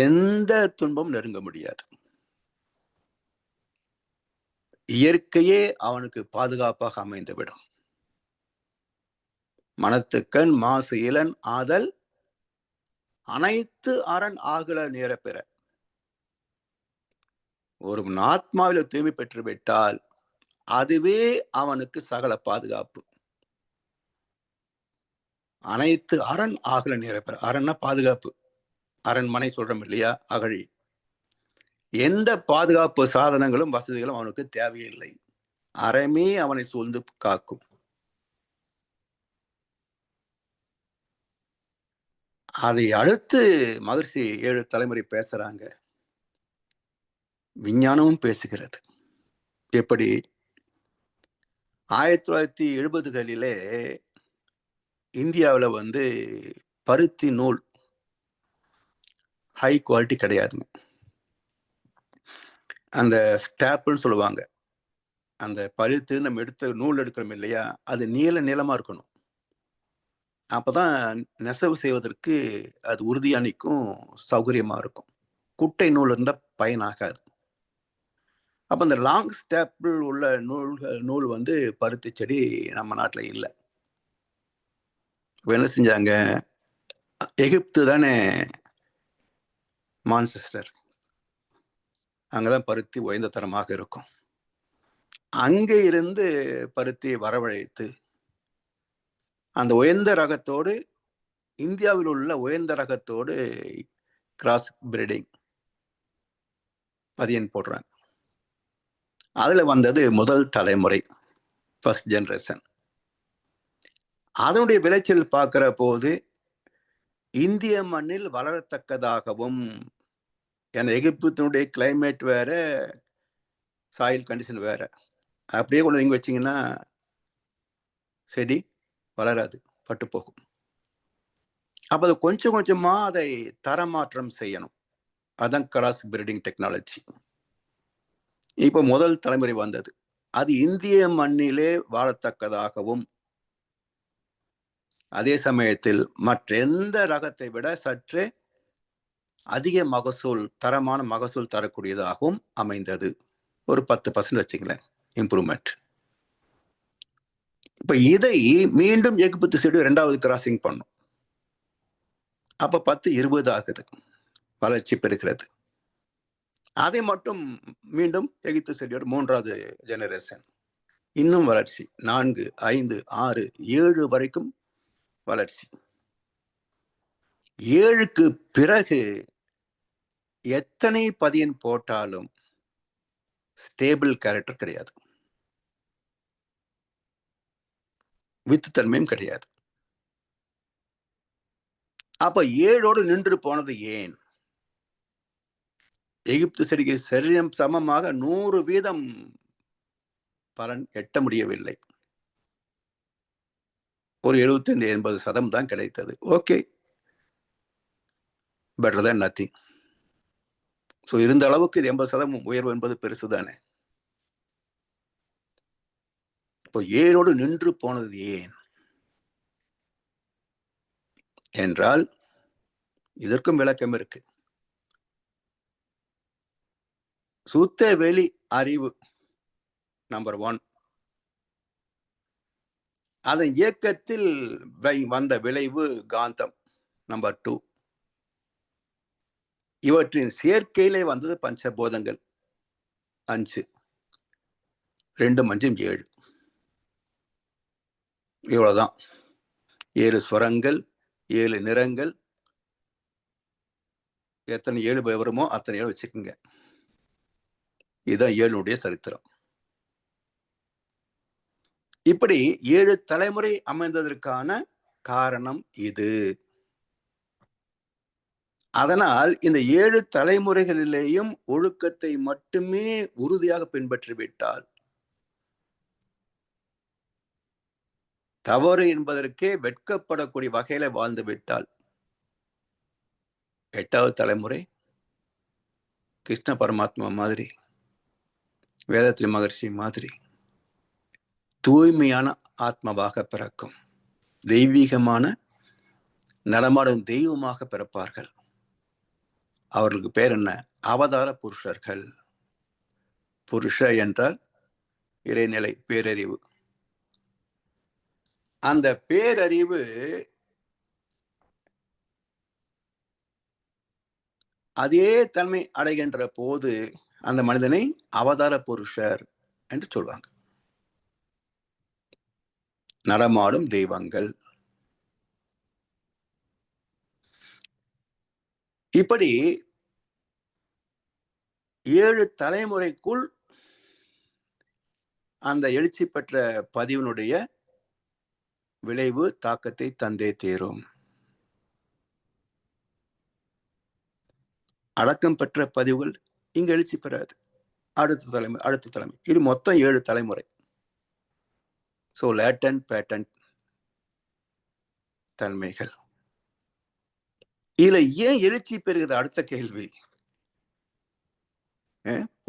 எந்த துன்பம் நெருங்க முடியாது. இயற்கையே அவனுக்கு பாதுகாப்பாக அமைந்துவிடும். மனத்துக்கண் மாசு இளன் ஆதல் அனைத்து அரண் ஆகல நேர பெற. ஒரு ஆத்மாவில தூய்மை பெற்று விட்டால் அதுவே அவனுக்கு சகல பாதுகாப்பு. அனைத்து அரண் ஆகல நிரப்பர். அரண்னா பாதுகாப்பு. அரண்மனை சொல்றோம் இல்லையா, அகழி. எந்த பாதுகாப்பு சாதனங்களும் வசதிகளும் அவனுக்கு தேவையில்லை. அறமே அவனை சூழ்ந்து காக்கும். அதை அடுத்து மகர்ஷி 7 தலைமுறை பேசுறாங்க. விஞ்ஞானமும் பேசுகிறது. எப்படி 1970களிலே இந்தியாவில் பருத்தி நூல் ஹை குவாலிட்டி கிடையாதுங்க. அந்த ஸ்டாப்னு சொல்லுவாங்க. அந்த பருத்தி நம்ம எடுத்த நூல் எடுக்கிறோம் இல்லையா, அது நீளமா இருக்கணும். அப்பதான் நெசவு செய்வதற்கு அது உறுதியா நிற்கும், சௌகரியமா இருக்கும். குட்டை நூல் இருந்தால் பயனாகாது. அப்போ இந்த லாங் ஸ்டாப்பிள் உள்ள நூல் பருத்தி செடி நம்ம நாட்டில் இல்லை. என்ன செஞ்சாங்க, எகிப்து தானே மான்செஸ்டர், அங்கதான் பருத்தி உயர்ந்த தரமாக இருக்கும். அங்கே இருந்து பருத்தி வரவழைத்து அந்த உயர்ந்த ரகத்தோடு, இந்தியாவில் உள்ள உயர்ந்த ரகத்தோடு கிராஸ் பிரீடிங் பதியன் போடுறாங்க. அதுல வந்தது முதல் தலைமுறை, ஃபர்ஸ்ட் ஜெனரேஷன். அதனுடைய விளைச்சல் பார்க்கிற போது இந்திய மண்ணில் வளரத்தக்கதாகவும், எகிப்தினுடைய கிளைமேட் வேற, சாயில் கண்டிஷன் வேற. அப்படியே கொண்டு நீங்க வச்சீங்கன்னா செடி வளராது, பட்டு போகும். அப்ப அது கொஞ்சம் கொஞ்சமா அதை தரமாற்றம் செய்யணும். அதான் கிராஸ் பிரீடிங் டெக்னாலஜி. இப்ப முதல் தலைமுறை வந்தது. அது இந்திய மண்ணிலே வாழத்தக்கதாகவும், அதே சமயத்தில் மற்ற எந்த ரகத்தை விட சற்றே அதிக மகசூல், தரமான மகசூல் தரக்கூடியதாகவும் அமைந்தது. ஒரு 10% வச்சுங்களேன் இம்ப்ரூவ்மெண்ட். இப்ப இதை மீண்டும் எகிப்து சைடு 2வது கிராசிங் பண்ணும். அப்ப 10, 20 ஆகுது, வளர்ச்சி பெறுகிறது. அதை மட்டும் மீண்டும் எகிப்து சைடு 3வது ஜெனரேஷன், இன்னும் வளர்ச்சி 4, 5, 6, 7 வரைக்கும் வளர்ச்சி. 7க்கு பிறகு எத்தனை பதியன் போட்டாலும் ஸ்டேபிள் கேரக்டர் கிடையாது, வித்துத்தன்மையும் கிடையாது. அப்ப 7ஓடு நின்று போனது ஏன்? எகிப்து செடிக்கு சரீரம் சமமாக 100% பலன் எட்ட முடியவில்லை. ஒரு 75-80% தான் கிடைத்தது. Okay, better than nothing. So இருந்த அளவுக்கு இது 80% உயர்வு என்பது பெருசு தானே. இப்போ 7ஓடு நின்று போனது ஏன் என்றால், இதற்கும் விளக்கம் இருக்கு. சுத்த வெளி அறிவு நம்பர் 1, அதன் இயக்கத்தில் வந்த விளைவு காந்தம் நம்பர் 2, இவற்றின் சேர்க்கையிலே வந்தது பஞ்சபோதங்கள் 5, 2, 5, 7. இவ்வளவுதான். 7 ஸ்வரங்கள், 7 நிறங்கள், எத்தனை 7 வருமோ அத்தனை 7 வச்சுக்கோங்க. இதுதான் 7னுடைய சரித்திரம். இப்படி 7 தலைமுறை அமைந்ததற்கான காரணம் இது. அதனால் இந்த 7 தலைமுறைகளிலேயும் ஒழுக்கத்தை மட்டுமே உறுதியாக பின்பற்றிவிட்டால், தவறு என்பதற்கே வெட்கப்படக்கூடிய வகையில வாழ்ந்து விட்டால், 8வது தலைமுறை கிருஷ்ண பரமாத்மா மாதிரி, வேதாத்ரி மகர்ஷி மாதிரி தூய்மையான ஆத்மாவாக பிறக்கும். தெய்வீகமான நடமாடும் தெய்வமாக பிறப்பார்கள். அவர்களுக்கு பேர் என்ன? அவதார புருஷர்கள். புருஷ என்றால் இறைநிலை, பேரறிவு. அந்த பேரறிவு அதே தன்மை அடைகின்ற போது அந்த மனிதனை அவதார புருஷர் என்று சொல்வாங்க. நடமாடும் தெய்வங்கள். இப்படி 7 தலைமுறைக்குள் அந்த எழுச்சி பெற்ற பதிவினுடைய விளைவு தாக்கத்தை தந்தே தீரும். அடக்கம் பெற்ற பதிவுகள் இங்க எழுச்சி பெறாது. அடுத்த தலைமை இது மொத்தம் 7 தலைமுறை. ஸோ லேட்டன்ட் பேட்டன்ட் தன்மைகள். இதுல ஏன் எழுச்சி பெறுகிறது? அடுத்த கேள்வி.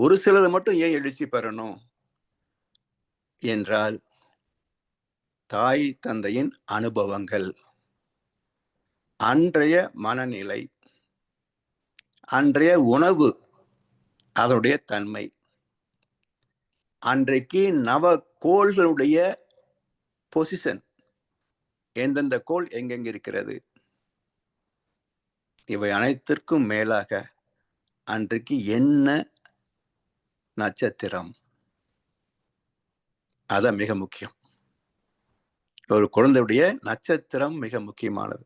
ஒரு சிலது மட்டும் ஏன் எழுச்சி பெறணும் என்றால், தாய் தந்தையின் அனுபவங்கள், அன்றைய மனநிலை, அன்றைய உணவு, அதனுடைய தன்மை, அன்றைக்கு நவகோள்களுடைய பொசிஷன், எந்தெந்த கோள் எங்கெங்க இருக்கிறது, இவை அனைத்திற்கும் மேலாக அன்றைக்கு என்ன நட்சத்திரம், அதான் மிக முக்கியம். ஒரு குழந்தையுடைய நட்சத்திரம் மிக முக்கியமானது.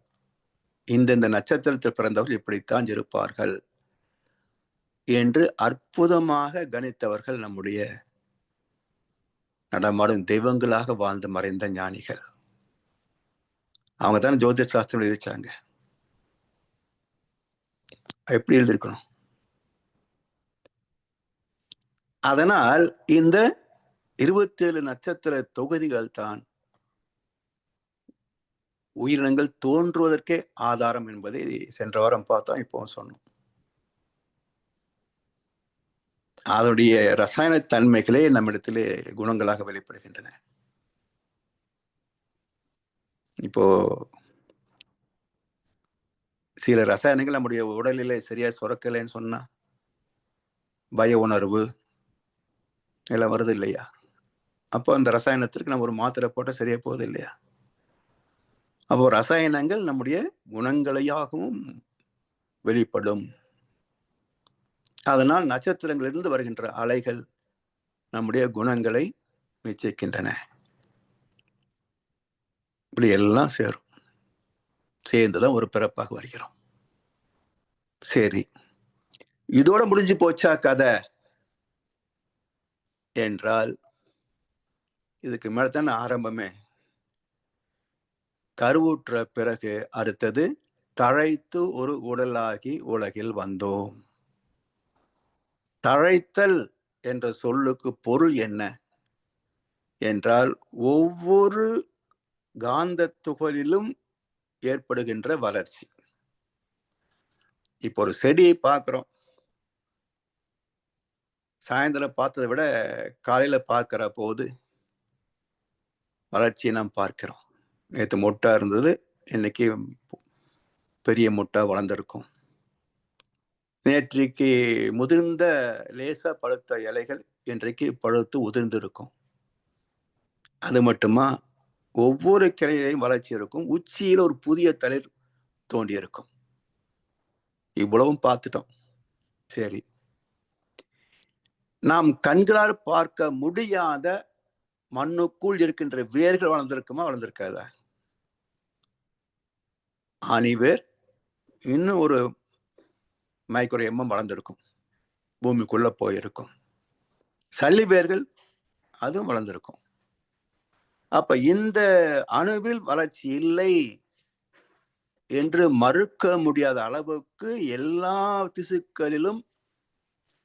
இந்த நட்சத்திரத்தில் பிறந்தவர்கள் இப்படித்தான் இருப்பார்கள் என்று அற்புதமாக கணித்தவர்கள் நம்முடைய நடமாடும் தெய்வங்களாக வாழ்ந்து மறைந்த ஞானிகள். அவங்க தான் ஜோதிட சாஸ்திரம் எழுதிச்சாங்க. எப்படி எழுதியிருக்கணும்? அதனால் இந்த 27 நட்சத்திர தொகுதிகள் தான் உயிரினங்கள் தோன்றுவதற்கே ஆதாரம் என்பதை சென்ற வாரம் பார்த்தோம், இப்போ சொன்னோம். அதனுடைய ரசாயன தன்மைகளே நம்மிடத்திலே குணங்களாக வெளிப்படுகின்றன. இப்போ சில ரசாயனங்கள் நம்முடைய உடலிலே சரியா சுரக்கலைன்னு சொன்னா பய உணர்வு எல்லாம் வருது இல்லையா? அப்போ அந்த ரசாயனத்திற்கு நம்ம ஒரு மாத்திரை போட்டால் சரியா போகுது இல்லையா? அப்போ ரசாயனங்கள் நம்முடைய குணங்களையாகவும் வெளிப்படும். அதனால் நட்சத்திரங்களிலிருந்து வருகின்ற அலைகள் நம்முடைய குணங்களை நிச்சயிக்கின்றன. இப்படி எல்லாம் சேரும், சேர்ந்துதான் ஒரு பிறப்பாக வருகிறோம். சரி, இதோட முடிஞ்சு போச்சா கதை என்றால், இதுக்கு மேலத்தான ஆரம்பமே. கருவுற்ற பிறகு அடுத்தது தழைத்து ஒரு உடலாகி உலகில் வந்தோம். தழைத்தல் என்ற சொல்லுக்கு பொருள் என்ன என்றால், ஒவ்வொரு காந்த துகளிலும் ஏற்படுகின்ற வளர்ச்சி. இப்போ ஒரு செடியை பார்க்கிறோம், சாயந்தரம் பார்த்ததை விட காலையில பார்க்கிற போது வளர்ச்சியை நாம் பார்க்கிறோம். நேற்று மொட்டா இருந்தது, இன்னைக்கு பெரிய மொட்டா வளர்ந்திருக்கும். நேற்றைக்கு முதிர்ந்த லேசா பழுத்த இலைகள் இன்றைக்கு பழுத்து உதிர்ந்திருக்கும். அது மட்டுமா, ஒவ்வொரு கிளையிலையும் வளர்ச்சி இருக்கும். உச்சியில் ஒரு புதிய தளிர் தோண்டி இருக்கும். இவ்வளவும் பார்த்துட்டோம். சரி, நாம் கண்களால் பார்க்க முடியாத மண்ணுக்குள் இருக்கின்ற வேர்கள் வளர்ந்திருக்குமா? வளர்ந்திருக்காதா? ஆணிவேர் இன்னும் ஒரு மைக்ரோ எம்எம் வளர்ந்திருக்கும், பூமிக்குள்ள போயிருக்கும். சல்லி வேர்கள் அதுவும் வளர்ந்திருக்கும். அப்ப இந்த அணுவில் வளர்ச்சி இல்லை என்று மறுக்க முடியாத அளவுக்கு எல்லா திசுக்களிலும்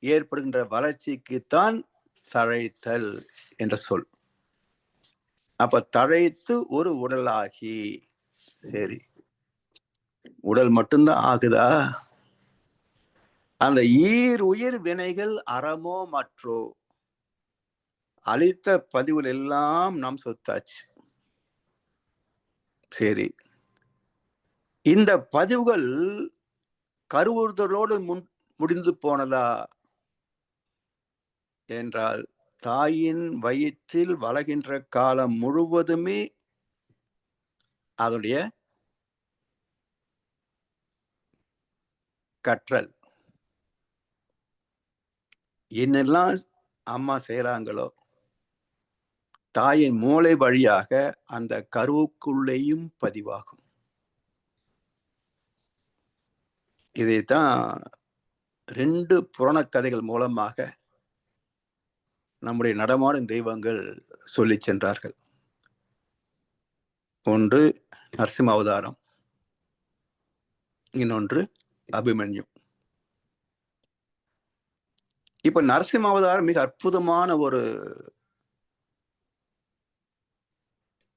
ஏற்படுகின்ற வளர்ச்சிக்குத்தான் தழைத்தல் என்ற சொல். அப்ப தழைத்து ஒரு உடலாகி. சரி, உடல் மட்டும்தான் ஆகுதா? அந்த உயிர் வினைகள் அறமோ மற்றோ அளித்த பதிவுகள் எல்லாம் நாம் சொத்தாச்சு. சரி, இந்த பதிவுகள் கருவுறுதலோடு முடிந்து போனதா என்றால், தாயின் வயிற்றில் வளர்கின்ற காலம் முழுவதுமே அதனுடைய கற்றல். என்னெல்லாம் அம்மா செய்யறாங்களோ தாயின் மூளை வழியாக அந்த கருவுக்குள்ளேயும் பதிவாகும். இதைத்தான் 2 புராணக் கதைகள் மூலமாக நம்முடைய நடமாடும் தெய்வங்கள் சொல்லி சென்றார்கள். ஒன்று நரசிம்ம அவதாரம், இன்னொன்று அபிமன்யு. இப்ப நரசிம்ம அவதாரம் மிக அற்புதமான ஒரு,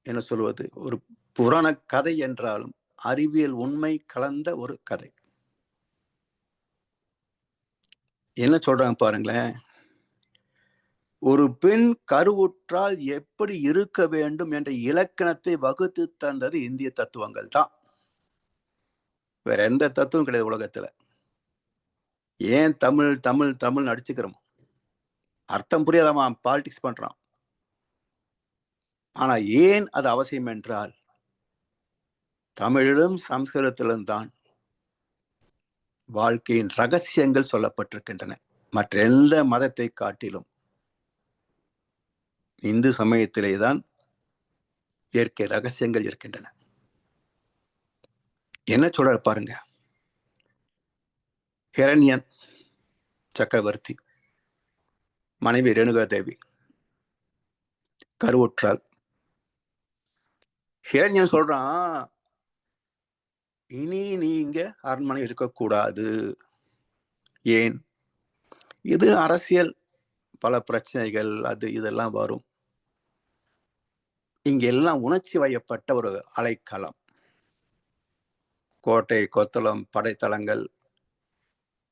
என்ன சொல்வது, ஒரு புராண கதை என்றாலும் அறிவியல் உண்மை கலந்த ஒரு கதை. என்ன சொல்றாங்க பாருங்களேன். ஒரு பெண் கருவுற்றால் எப்படி இருக்க வேண்டும் என்ற இலக்கணத்தை வகுத்து தந்தது இந்திய தத்துவங்கள் தான். வேற எந்த தத்துவம் கிடையாது உலகத்துல. ஏன் தமிழ் தமிழ் தமிழ் அடிச்சுக்கிறோம்? அர்த்தம் புரியாதவன் பாலிடிக்ஸ் பண்றான். ஆனா ஏன் அது அவசியம் என்றால், தமிழிலும் சம்ஸ்கிருதத்திலும் தான் வாழ்க்கையின் ரகசியங்கள் சொல்லப்பட்டிருக்கின்றன. மற்ற எந்த மதத்தை காட்டிலும் இந்து சமயத்திலே தான் இயற்கை ரகசியங்கள் இருக்கின்றன. என்ன சொல்ற பாருங்க. ஹிரண்யன் சக்கரவர்த்தி மனைவி ரேணுகா தேவி கருவுற்றாள். ஹிரண்யன் சொல்றான், இனி நீங்க அரண்மனை இருக்கக்கூடாது. ஏன்? இது அரசியல், பல பிரச்சனைகள், அது இதெல்லாம் வரும். இங்க எல்லாம் உணர்ச்சி வயப்பட்ட ஒரு அலைக்களம். கோட்டை, கொத்தளம், படைத்தளங்கள்,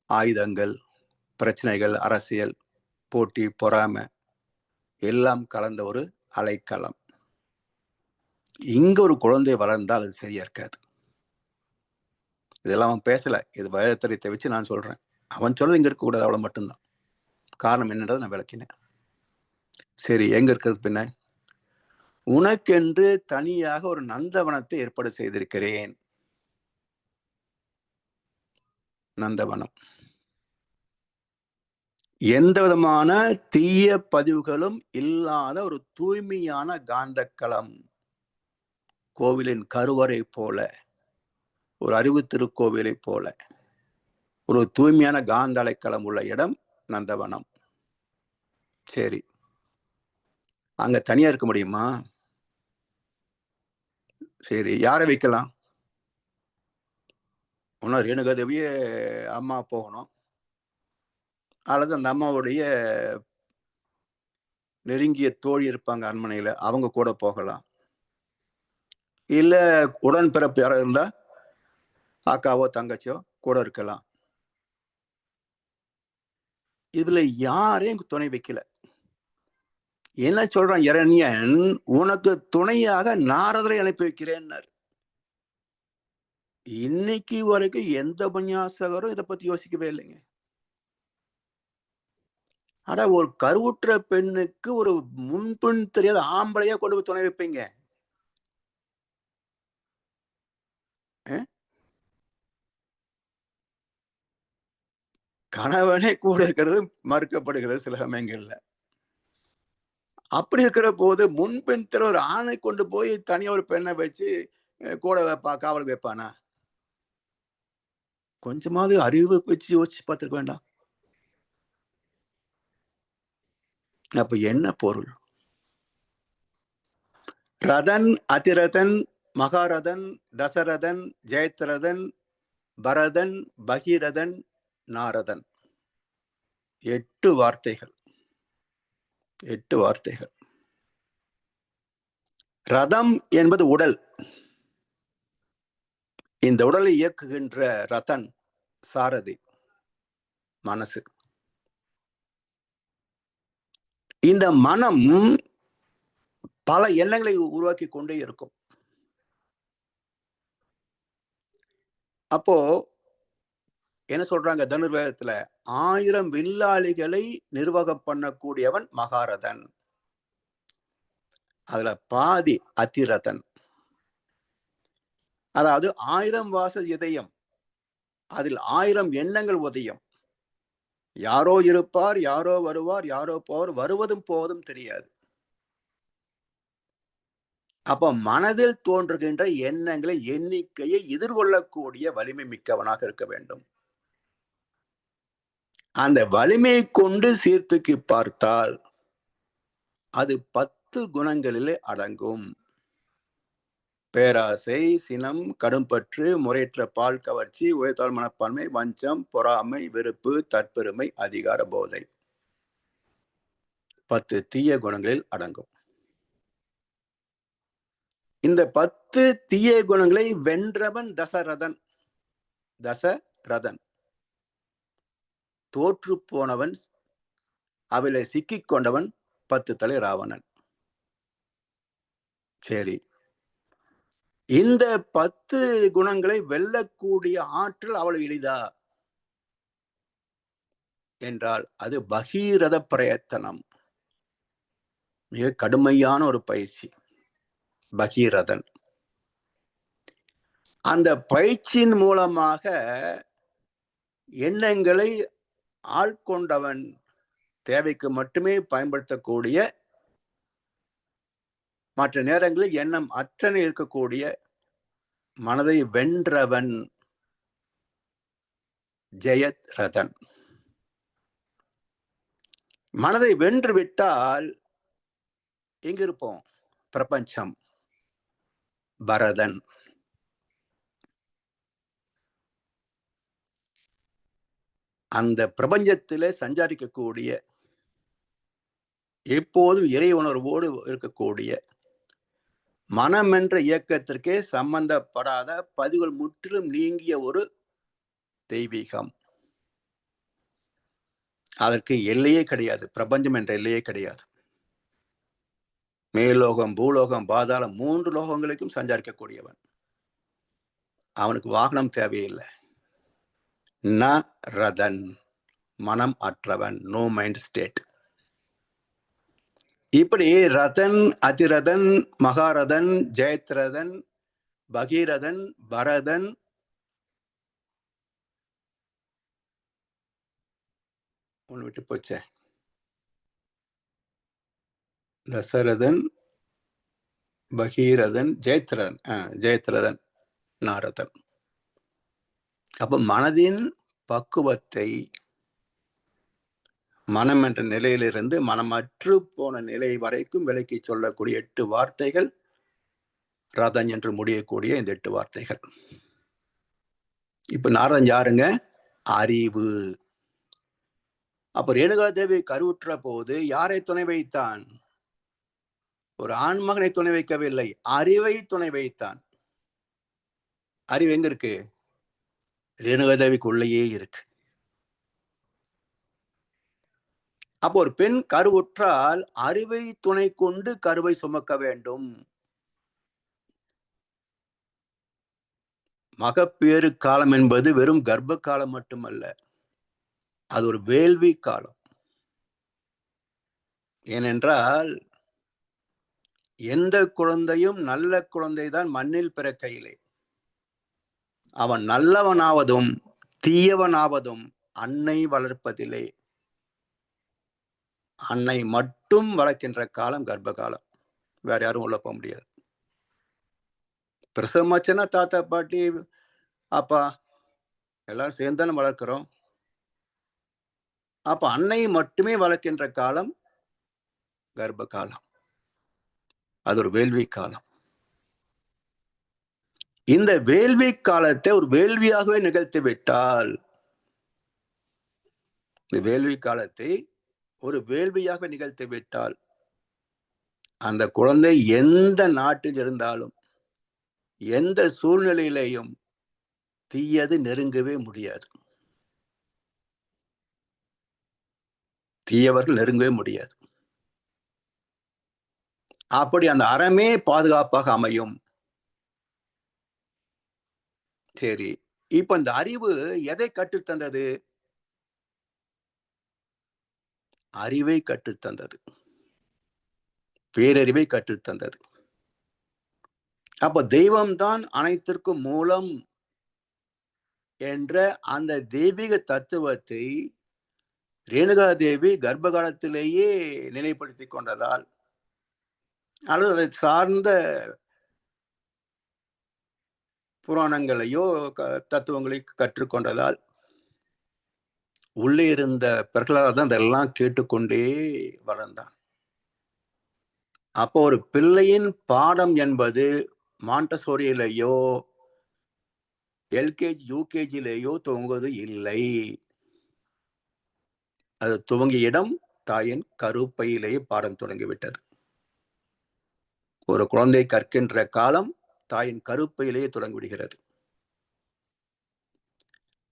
ஆயுதங்கள், பிரச்சனைகள், அரசியல், போட்டி, பொறாமை எல்லாம் கலந்த ஒரு அலைக்களம். இங்க ஒரு குழந்தை வளர்ந்தால் அது சரியா இருக்காது. இதெல்லாம் அவன் பேசல, இது வேதத்தரித்தை வச்சு நான் சொல்றேன். அவன் சொல்றது இங்க இருக்கக்கூடாது, அவ்வளவு மட்டும்தான். காரணம் என்னன்றதை நான் விளக்கினேன். சரி, எங்க இருக்கிறது பின்ன? உனக்கென்று தனியாக ஒரு நந்தவனத்தை ஏற்பாடு செய்திருக்கிறேன். நந்தவனம் எந்த விதமான தீய பதிவுகளும் இல்லாத ஒரு தூய்மையான காந்தக்களம். கோவிலின் கருவறை போல, ஒரு அறிவு திருக்கோவிலை போல ஒரு தூய்மையான காந்த அலைக்களம் உள்ள இடம் நந்தவனம். சரி, அங்க தனியா இருக்க முடியுமா? சரி, யாரை வைக்கலாம்? ஒன்னும் ரேணுகா தேவியே அம்மா போகணும், அல்லது அந்த அம்மாவுடைய நெருங்கிய தோழி இருப்பாங்க அரண்மனையில, அவங்க கூட போகலாம். இல்ல உடன்பிறப்பு யாரோ இருந்தா அக்காவோ தங்கச்சியோ கூட இருக்கலாம். இதுல யாரையும் துணை வைக்கல. என்ன சொல்றான் இரண்யன், உனக்கு துணையாக நாரதரை அனுப்பி வைக்கிறேன்னாரு. இன்னைக்கு வரைக்கும் எந்த உபன்யாசகரும் இதை பத்தி யோசிக்கவே இல்லைங்க. ஆனா ஒரு கருவுற்ற பெண்ணுக்கு ஒரு முன்பின் தெரியாத ஆம்பளையா கொண்டு போய் துணை வைப்பீங்க? கணவனே கூட இருக்கிறது மறுக்கப்படுகிறது சில சமயங்கள்ல. அப்படி இருக்கிற போது முன்பின் தெரியாத ஒரு ஆணை கொண்டு போய் தனியா ஒரு பெண்ணை வச்சு கூட வைப்பா, காவலுக்கு வைப்பானா? கொஞ்சமாவது அறிவு வச்சு யோசிச்சு பார்த்துருக்க வேண்டாம்? அப்ப என்ன பொருள்? ரதன், அதிரதன், மகாரதன், தசரதன், ஜெயத்ரதன், பரதன், பகீரதன், நாரதன். 8 வார்த்தைகள். 8 வார்த்தைகள். ரதம் என்பது உடல். இந்த உடலை இயக்குகின்ற ரதன் சாரதி, மனசு. இந்த மனம் பல எண்ணங்களை உருவாக்கி கொண்டே இருக்கும். அப்போ என்ன சொல்றாங்க தனுர்வேதத்துல, 1000 வில்லாளிகளை நிர்வாகம் பண்ணக்கூடியவன் மகாரதன். அதுல பாதி அதிரதன். அதாவது 1000 வாசல் இதயம், அதில் 1000 எண்ணங்கள் உதயம். யாரோ இருப்பார், யாரோ வருவார், யாரோ போவார், வருவதும் போவதும் தெரியாது. அப்ப மனதில் தோன்றுகின்ற எண்ணங்களை எண்ணிக்கையை எதிர்கொள்ளக்கூடிய வலிமை மிக்கவனாக இருக்க வேண்டும். அந்த வலிமையை கொண்டு சீர்தூக்கி பார்த்தால் அது 10 குணங்களிலே அடங்கும். பேராசை, சினம், கடும்பற்று, முறையற்ற பால் கவர்ச்சி, உயர்த்தாழ் மனப்பான்மை, வஞ்சம், பொறாமை, வெறுப்பு, தற்பெருமை, அதிகார போதை. 10 தீய குணங்களில் அடங்கும். இந்த 10 தீய குணங்களை வென்றவன் தசரதன். தோற்று போனவன், அவில சிக்கிக் கொண்டவன் 10 தலை ராவணன். சரி, இந்த 10 குணங்களை வெல்லக்கூடிய ஆற்றல் அவ்வளவு எளிதா என்றால் அது பகீரத பிரயத்தனம். மிக கடுமையான ஒரு பயிற்சி. பகீரதன் அந்த பயிற்சியின் மூலமாக எண்ணங்களை ஆட்கொண்டவன், தேவைக்கு மட்டுமே பயன்படுத்தக்கூடிய, மற்ற நேரங்களில் எண்ணம் அற்றனை இருக்கக்கூடிய மனதை வென்றவன் ஜெயத்ரதன். மனதை வென்று விட்டால் எங்க இருப்போம்? பிரபஞ்சம். பரதன். அந்த பிரபஞ்சத்திலே சஞ்சாரிக்கக்கூடிய, எப்போதும் இறை உணர்வோடு இருக்கக்கூடிய, மனம் என்ற இயக்கத்திற்கே சம்பந்தப்படாத, பதிவுகள் முற்றிலும் நீங்கிய ஒரு தெய்வீகம். அதற்கு எல்லையே கிடையாது. பிரபஞ்சம் என்ற எல்லையே கிடையாது. மேலோகம், பூலோகம், பாதாளம் 3 லோகங்களுக்கும் சஞ்சாரிக்கக்கூடியவன். அவனுக்கு வாகனம் தேவையில்லை. ந ரதன், மனம் அற்றவன், நோ மைண்ட் ஸ்டேட். இப்படி ரதன், அதிரதன், மகாரதன், ஜெயத்ரதன், பகீரதன், பரதன், ஒன்று விட்டு போச்சே, தசரதன், பகீரதன், ஜெயத்ரதன், நாரதன். அப்ப மனதின் பக்குவத்தை, மனம் என்ற நிலையிலிருந்து மனமற்று போன நிலை வரைக்கும் விலக்கி சொல்லக்கூடிய 8 வார்த்தைகள் ரதன் என்று முடியக்கூடிய இந்த 8 வார்த்தைகள். இப்ப நாரதன் யாருங்க? அறிவு. அப்ப ரேணுகாதேவி கருவுற்ற போது யாரை துணை வைத்தான்? ஒரு ஆண்மகனை துணை வைக்கவில்லை, அறிவை துணை வைத்தான். அறிவு எங்க இருக்கு? ரேணுகாதேவிக்கு உள்ளேயே இருக்கு. அப்போ ஒரு பெண் கருவுற்றால் அறிவை துணை கொண்டு கருவை சுமக்க வேண்டும். மகப்பேறு காலம் என்பது வெறும் கர்ப்ப காலம் மட்டுமல்ல, அது ஒரு வேள்வி காலம். ஏனென்றால் எந்த குழந்தையும் நல்ல குழந்தைதான் மண்ணில் பிறக்கையிலே. அவன் நல்லவனாவதும் தீயவனாவதும் அன்னை வளர்ப்பதிலே. அன்னை மட்டும் வளர்க்கின்ற காலம் கர்ப்ப காலம். வேற யாரும் உள்ள போக முடியாது. பிரசவமாச்சுன்னா தாத்தா, பாட்டி, அப்பா எல்லாரும் சேர்ந்தானே வளர்க்கிறோம். அப்ப அன்னை மட்டுமே வளர்க்கின்ற காலம் கர்ப்ப காலம். அது ஒரு வேள்வி காலம். இந்த வேள்வி காலத்தை ஒரு வேள்வியாகவே நிகழ்த்தி விட்டால், இந்த வேள்வி காலத்தை ஒரு வேள்வியாக நிகழ்த்தி விட்டால், அந்த குழந்தை எந்த நாட்டில் இருந்தாலும் எந்த சூழ்நிலையிலையும் தீயது நெருங்கவே முடியாது. தீயவர்கள் நெருங்கவே முடியாது. அப்படி அந்த அறமே பாதுகாப்பாக அமையும். சரி, இப்ப இந்த அறிவு எதை கற்றுத்தந்தது? அறிவை கற்றுத்தந்தது, பேரறிவை கற்றுத்தந்தது. அப்ப தெய்வம்தான் அனைத்திற்கும் மூலம் என்ற அந்த தெய்வீக தத்துவத்தை ரேணுகாதேவி கர்ப்ப காலத்திலேயே நினைப்படுத்திக் கொண்டதால் அல்லது அதை சார்ந்த புராணங்களையோ தத்துவங்களை கற்றுக்கொண்டதால் உள்ளே இருந்த பிரகலாதன் அதெல்லாம் கேட்டுக்கொண்டே வளர்ந்தான். அப்போ ஒரு பிள்ளையின் பாடம் என்பது மாண்டசோரியிலேயோ எல்கேஜி யூகேஜிலேயோ துவங்குவது இல்லை. அது துவங்கிய இடம் தாயின் கருப்பையிலேயே பாடம் தொடங்கிவிட்டது. ஒரு குழந்தை கற்கின்ற காலம் தாயின் கருப்பையிலேயே தொடங்கிவிடுகிறது.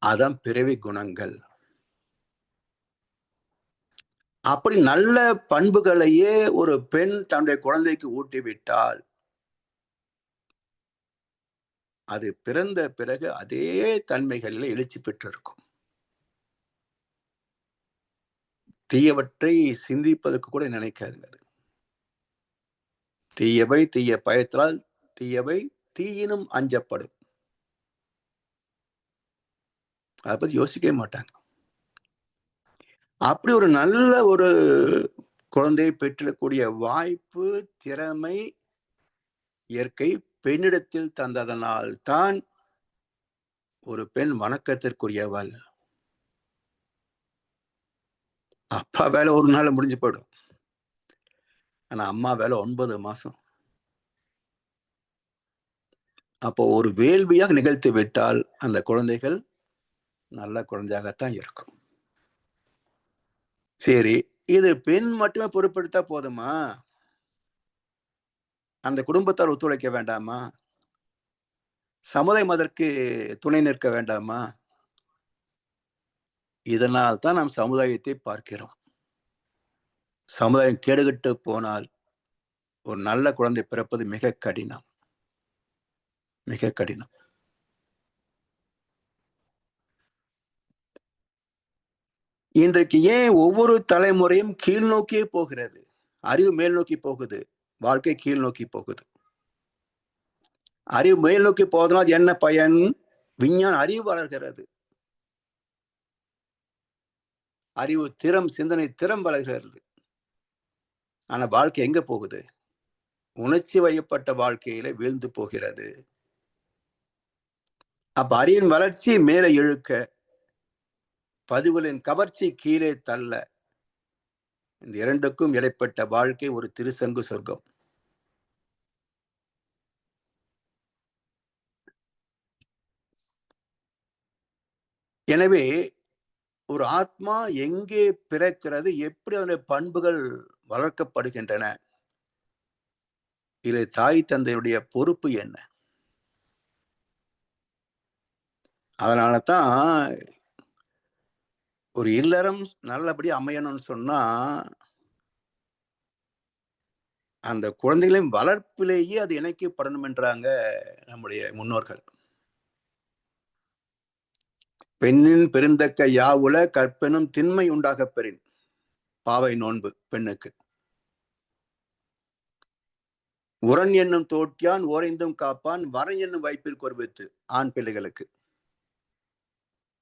அதான் பிறவி குணங்கள். அப்படி நல்ல பண்புகளையே ஒரு பெண் தன்னுடைய குழந்தைக்கு ஊட்டிவிட்டால் அது பிறந்த பிறகு அதே தன்மைகளில் எழுச்சி பெற்றிருக்கும். தீயவற்றை சிந்திப்பதற்கு கூட நினைக்காதுங்க. தீயவை தீய பயத்தால் தீயவை தீயினும் அஞ்சப்படும். அதை பத்தி யோசிக்கவே மாட்டாங்க. அப்படி ஒரு நல்ல ஒரு குழந்தையை பெற்றிடக்கூடிய வாய்ப்பு, திறமை இயற்கை பெண்ணிடத்தில் தந்ததனால் தான் ஒரு பெண் வணக்கத்திற்குரியவள். அப்பா வேலை ஒரு நாள் முடிஞ்சு போயிடும். ஆனா அம்மா வேலை 9 மாசம். அப்போ ஒரு வேள்வியாக நிகழ்த்தி விட்டால் அந்த குழந்தைகள் நல்ல குழந்தையாகத்தான் இருக்கும். சரி, இது பெண் மட்டுமே பொறுப்பெடுத்தா போதுமா? அந்த குடும்பத்தார் ஒத்துழைக்க வேண்டாமா? சமுதாயம் அதற்கு துணை நிற்க வேண்டாமா? இதனால் தான் நாம் சமுதாயத்தை பார்க்கிறோம். சமுதாயம் கேடுகட்டு போனால் ஒரு நல்ல குழந்தை பிறப்பது மிக கடினம். மிக கடினம். இன்றைக்கு ஏன் ஒவ்வொரு தலைமுறையும் கீழ் நோக்கியே போகிறது? அறிவு மேல் நோக்கி போகுது, வாழ்க்கை கீழ் நோக்கி போகுது. அறிவு மேல் நோக்கி போவதனால் என்ன பயன்? விஞ்ஞான அறிவு வளர்கிறது, அறிவு திறம், சிந்தனை திறம் வளர்கிறது. ஆனா வாழ்க்கை எங்க போகுது? உணர்ச்சி வயப்பட்ட வாழ்க்கையில வீழ்ந்து போகிறது. அப்ப அறிவின் வளர்ச்சி மேலே இழுக்க, பதிவுகளின் கவர்ச்சி கீழே தள்ள, இந்த இரண்டுக்கும் இடைப்பட்ட வாழ்க்கை ஒரு திருசங்கு சொர்க்கம். எனவே ஒரு ஆத்மா எங்கே பிறக்கிறது, எப்படி அதனுடைய பண்புகள் வளர்க்கப்படுகின்றன, இது தாய் தந்தையுடைய பொறுப்பு என்ன? அதனால தான் ஒரு இல்லறம் நல்லபடி அமையணும்னு சொன்னா அந்த குழந்தைகளின் வளர்ப்பிலேயே அது இணைக்கப்படணும் என்றாங்க நம்முடைய முன்னோர்கள். பெண்ணின் பெருந்தக்க யாவுல கற்பெனும் திண்மை உண்டாக பெறின். பாவை நோன்பு பெண்ணுக்கு. உரன் என்னும் தோட்டியான் ஓரைந்தும் காப்பான் வரன் என்னும் வைப்பிற்கு ஒரு வித்து ஆண் பிள்ளைகளுக்கு.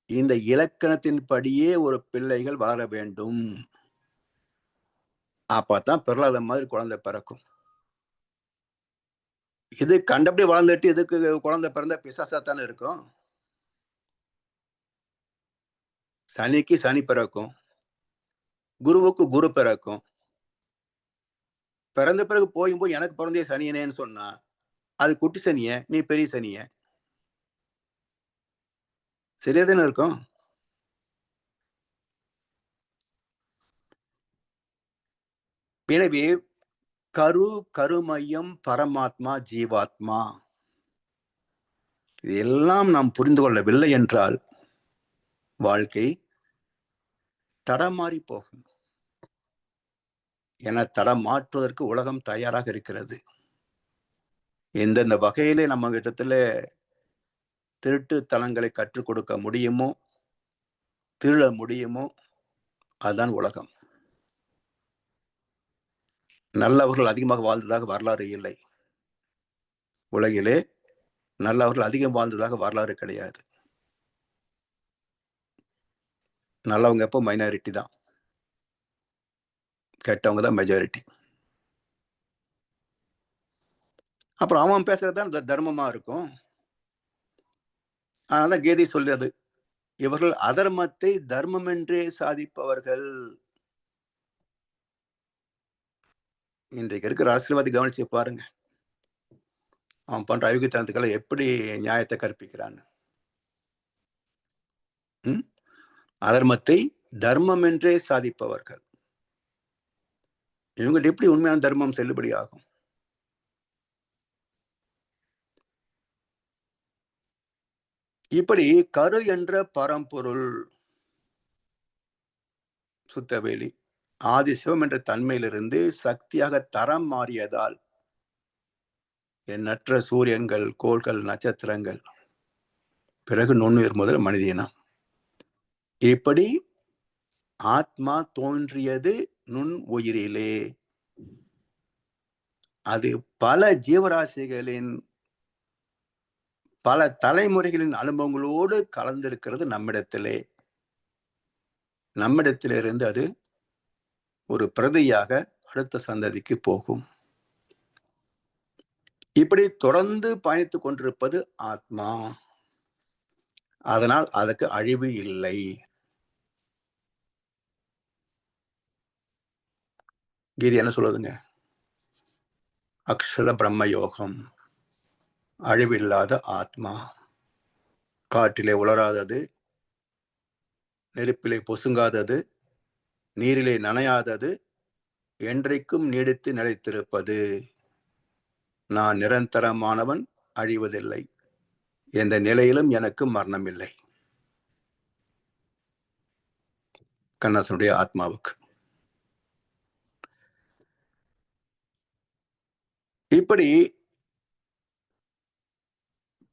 இந்த இலக்கணத்தின்படியே ஒரு பிள்ளைகள் வளர வேண்டும். அப்பதான் பிரகலாத மாதிரி குழந்தை பிறக்கும். இது கண்டபடி வளர்ந்துட்டு இதுக்கு குழந்தை பிறந்த பிசாசாத்தானே இருக்கும். சனிக்கு சனி பிறக்கும், குருவுக்கு குரு பிறக்கும். பிறந்த பிறகு போய் எனக்கு பிறந்தே சனியனேன்னு சொன்னா அது குட்டி சனிய, நீ பெரிய சனிய. சரியா தானே இருக்கும். எனவே கருமையம், பரமாத்மா, ஜீவாத்மா இதெல்லாம் நாம் புரிந்து கொள்ளவில்லை என்றால் வாழ்க்கை தடமாறி போகும். என தடம் மாற்றுவதற்கு உலகம் தயாராக இருக்கிறது. எந்தெந்த வகையிலே நம்ம இடத்துல திருட்டு தலங்களை கற்றுக் கொடுக்க முடியுமோ, திருட முடியுமோ, அதுதான் உலகம். நல்லவர்கள் அதிகமாக வாழ்ந்ததாக வரலாறு இல்லை. உலகிலே நல்லவர்கள் அதிகம் வாழ்ந்ததாக வரலாறு கிடையாது. நல்லவங்க எப்போ மைனாரிட்டி தான், கெட்டவங்க தான் மெஜாரிட்டி. அப்புறம் அவன் பேசுறதுதான் தர்மமா இருக்கும். அதனாலதான் கீதை சொல்றது, இவர்கள் அதர்மத்தை தர்மம் என்றே சாதிப்பவர்கள். இன்றைக்கு இருக்கிற அரசியல்வாதி கவனிச்சு பாருங்க, அவன் பண்ற அயோக்கியத்தனத்துக்களை எப்படி நியாயத்தை கற்பிக்கிறான்னு. அதர்மத்தை தர்மம் என்றே சாதிப்பவர்கள். இவங்க எப்படி உண்மையான தர்மம் செல்லுபடி ஆகும்? இப்படி கரு என்ற பரம்பொருள் சுத்தவேலி ஆதிசிவம் என்ற தன்மையிலிருந்து சக்தியாக தரம் மாறியதால் எண்ணற்ற சூரியன்கள், கோள்கள், நட்சத்திரங்கள், பிறகு நுண்ணுயிர் முதல் மனிதனம், இப்படி ஆத்மா தோன்றியது நுண் உயிரிலே. அது பல ஜீவராசிகளின் பல தலைமுறைகளின் அனுபவங்களோடு கலந்திருக்கிறது நம்மிடத்திலே. நம்மிடத்திலிருந்து அது ஒரு பிரதியாக அடுத்த சந்ததிக்கு போகும். இப்படி தொடர்ந்து பயணித்துக் கொண்டிருப்பது ஆத்மா. அதனால் அதுக்கு அழிவு இல்லை. கீதை என்ன சொல்லுதுங்க? அக்ஷர பிரம்ம யோகம், அழிவில்லாத ஆத்மா, காற்றிலே உலராதது, நெருப்பிலே பொசுங்காதது, நீரிலே நனையாதது, என்றைக்கும் நீடித்து நிலைத்திருப்பது. நான் நிரந்தரமானவன், அழிவதில்லை, எந்த நிலையிலும் எனக்கு மரணம் இல்லை. கண்ணாசனுடைய ஆத்மாவுக்கு இப்படி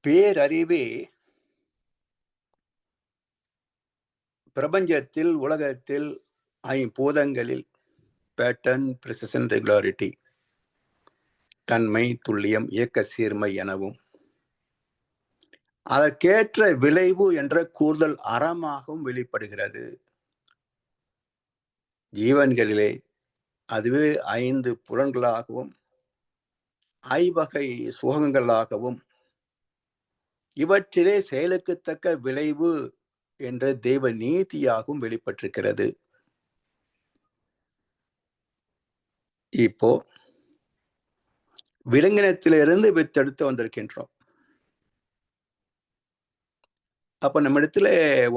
பேரறிவே பிரபஞ்சத்தில், உலகத்தில், ஐம்பூதங்களில் பேட்டர்ன், பிரிசிஷன், ரெகுலாரிட்டி, தன்மை, துல்லியம், இயக்க சீர்மை எனவும் அதற்கேற்ற விளைவு என்ற கூறுதல் அறமாகவும் வெளிப்படுகிறது. ஜீவன்களிலே அதுவே 5 புலன்களாகவும் ஐவகை சுகங்களாகவும் இவற்றிலே செயலுக்கு தக்க விளைவு என்ற தெய்வ நீதியாகவும் வெளிப்பட்டிருக்கிறது. இப்போ விலங்கினத்திலிருந்து வித்தெடுத்து வந்திருக்கின்றோம். அப்ப நம்ம இடத்துல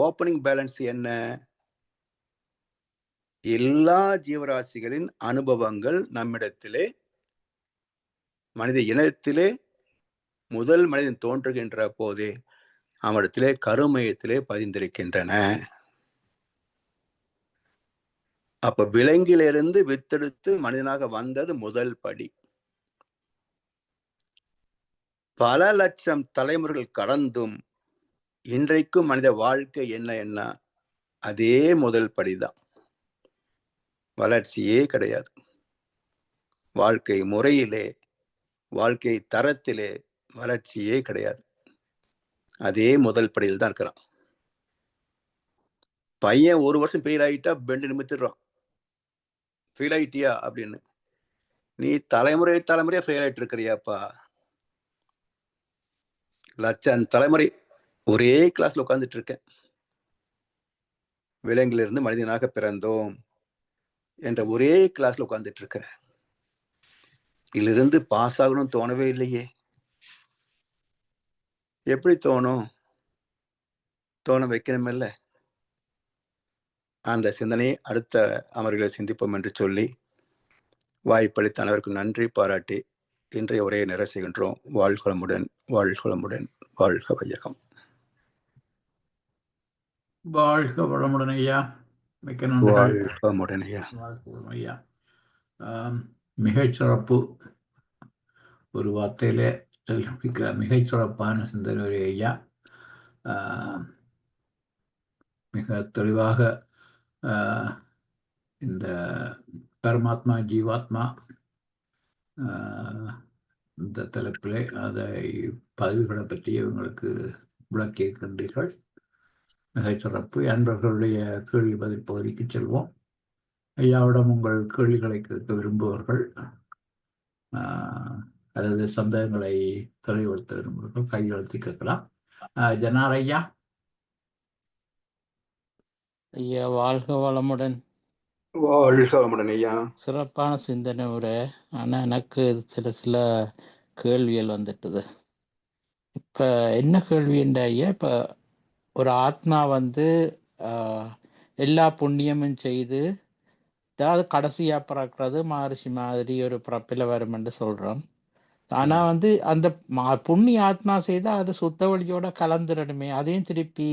ஓப்பனிங் பேலன்ஸ் என்ன? எல்லா ஜீவராசிகளின் அனுபவங்கள் நம்மிடத்திலே, மனித இனத்திலே முதல் மனிதன் தோன்றுகின்ற போதே அவனிடத்திலே கருமையத்திலே பதிந்திருக்கின்றன. அப்ப விலங்கிலிருந்து வித்தெடுத்து மனிதனாக வந்தது முதல் படி. பல லட்சம் தலைமுறைகள் கடந்தும் இன்றைக்கும் மனித வாழ்க்கை என்ன? அதே முதல் படிதான். வளர்ச்சியே கிடையாது. வாழ்க்கை முறையிலே, வாழ்க்கை தரத்திலே வளர்ச்சியே கிடையாது. அதே முதல் படியில் தான் இருக்கிறான். பையன் 1 வருஷம் ஃபெயில் ஆகிட்டா பெண்டு நிமித்திடுறான். ஃபெயில் ஆயிட்டியா அப்படின்னு. நீ தலைமுறையா ஃபெயில் ஆயிட்டு இருக்கிறியாப்பா. லட்சம் தலைமுறை ஒரே கிளாஸ்ல உட்கார்ந்துட்டு இருக்கேன். விலங்கிலிருந்து மனிதனாக பிறந்தோம் என்ற ஒரே கிளாஸ்ல உட்கார்ந்துட்டு இருக்கிறேன். இதிலிருந்து பாஸ் ஆகணும்னு தோணவே இல்லையே. எப்படி தோணும்? தோண வைக்கணும் இல்ல. அந்த சிந்தனையை அடுத்த அமர்களை சிந்திப்போம் என்று சொல்லி வாய்ப்பளித்த அனைவருக்கும் நன்றி பாராட்டி இன்றைய உரையை நிறைவு செய்கின்றோம். வாழ்குளமுடன், வாழ்குளமுடன், வாழ்க வையகம். வாழ்க வளமுடன் ஐயா. மிக்க நன்றி. வாழ்கமுடன் ஐயா. ஐயா மிகச்சிறப்பு. ஒரு வார்த்தையிலே தெரிவிக்கிற மிகச்சிறப்பான சிந்தனை ஐயா. மிக தெளிவாக இந்த பரமாத்மா, ஜீவாத்மா இந்த தலைப்பிலே அதை பதிவுகளை பற்றி இவங்களுக்கு விளக்கி இருக்கின்றீர்கள். மிகச்சிறப்பு. அன்பர்களுடைய கேள்வி பதில் பகுதிக்கு செல்வோம். ஐயாவிடம் உங்கள் கேள்விகளை கேட்க விரும்புவர்கள் அல்லது சந்தேகங்களை தெளிவுபடுத்த விரும்புகிறோம் கையெழுத்து கேட்கலாம். ஜனார் ஐயா. ஐயா வாழ்க வளமுடன். வாழ்க வளமுடன் ஐயா. சிறப்பான சிந்தனை உரை. ஆனா எனக்கு சில கேள்விகள் வந்துட்டுது. இப்ப என்ன கேள்வின்ற ஐயா, இப்ப ஒரு ஆத்மா எல்லா புண்ணியமும் செய்து அதாவது கடைசியா பிறக்கிறது மகரிஷி மாதிரி ஒரு பிறப்பில வரும் என்று சொல்றோம். ஆனா அந்த புண்ணிய ஆத்மா செய்தா அது சுத்த வழியோட கலந்துடணுமே, அதையும் திருப்பி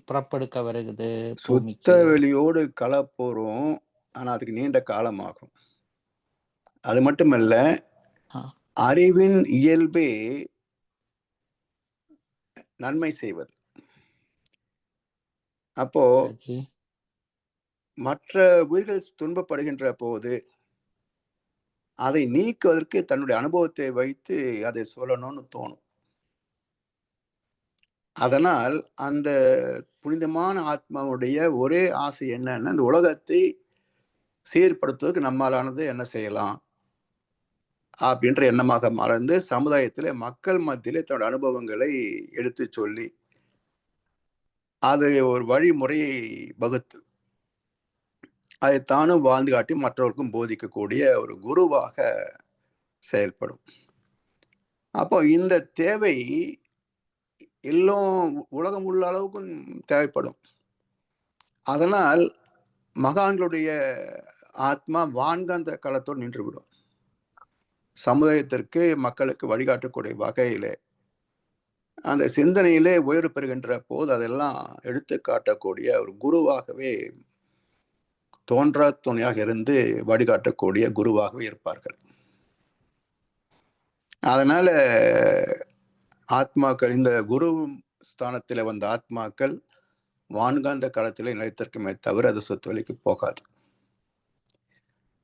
பிறப்பெடுக்க வருகுது சுத்த வெளியோடு கலப்போறோம். ஆனா அதுக்கு நீண்ட காலம் ஆகும். அது மட்டுமல்ல, அறிவின் இயல்பே நன்மை செய்வது. அப்போ மற்ற உயிர்கள் துன்பப்படுகின்ற போது அதை நீக்குவதற்கு தன்னுடைய அனுபவத்தை வைத்து அதை சொல்லணும்னு தோணும். அதனால் அந்த புனிதமான ஆத்மாவுடைய ஒரே ஆசை என்னன்னா, இந்த உலகத்தை சீர்படுத்துவதற்கு நம்மாலானது என்ன செய்யலாம் அப்படின்ற எண்ணமாக மறந்து சமுதாயத்திலே மக்கள் மத்தியிலே தன்னுடைய அனுபவங்களை எடுத்து சொல்லி அது ஒரு வழிமுறையை வகுத்து அதை தானும் வாழ்ந்து காட்டி மற்றவர்களுக்கும் போதிக்கக்கூடிய ஒரு குருவாக செயல்படும். அப்போ இந்த தேவை எல்லாம் உலகம் உள்ள அளவுக்கும் தேவைப்படும். அதனால் மகான்களுடைய ஆத்மா வான்காந்த களத்தோடு நின்றுவிடும். சமுதாயத்திற்கு மக்களுக்கு வழிகாட்டக்கூடிய வகையிலே அந்த சிந்தனையிலே உயர்வு பெறுகின்ற போது அதெல்லாம் எடுத்து காட்டக்கூடிய ஒரு குருவாகவே தோன்றா துணையாக இருந்து வழிகாட்டக்கூடிய குருவாகவே இருப்பார்கள். அதனால ஆத்மாக்கள் இந்த குரு ஸ்தானத்தில் வந்த ஆத்மாக்கள் வான்காந்த களத்திலே நிலைத்திருக்குமே தவிர அது சொத்து வழிக்கு போகாது.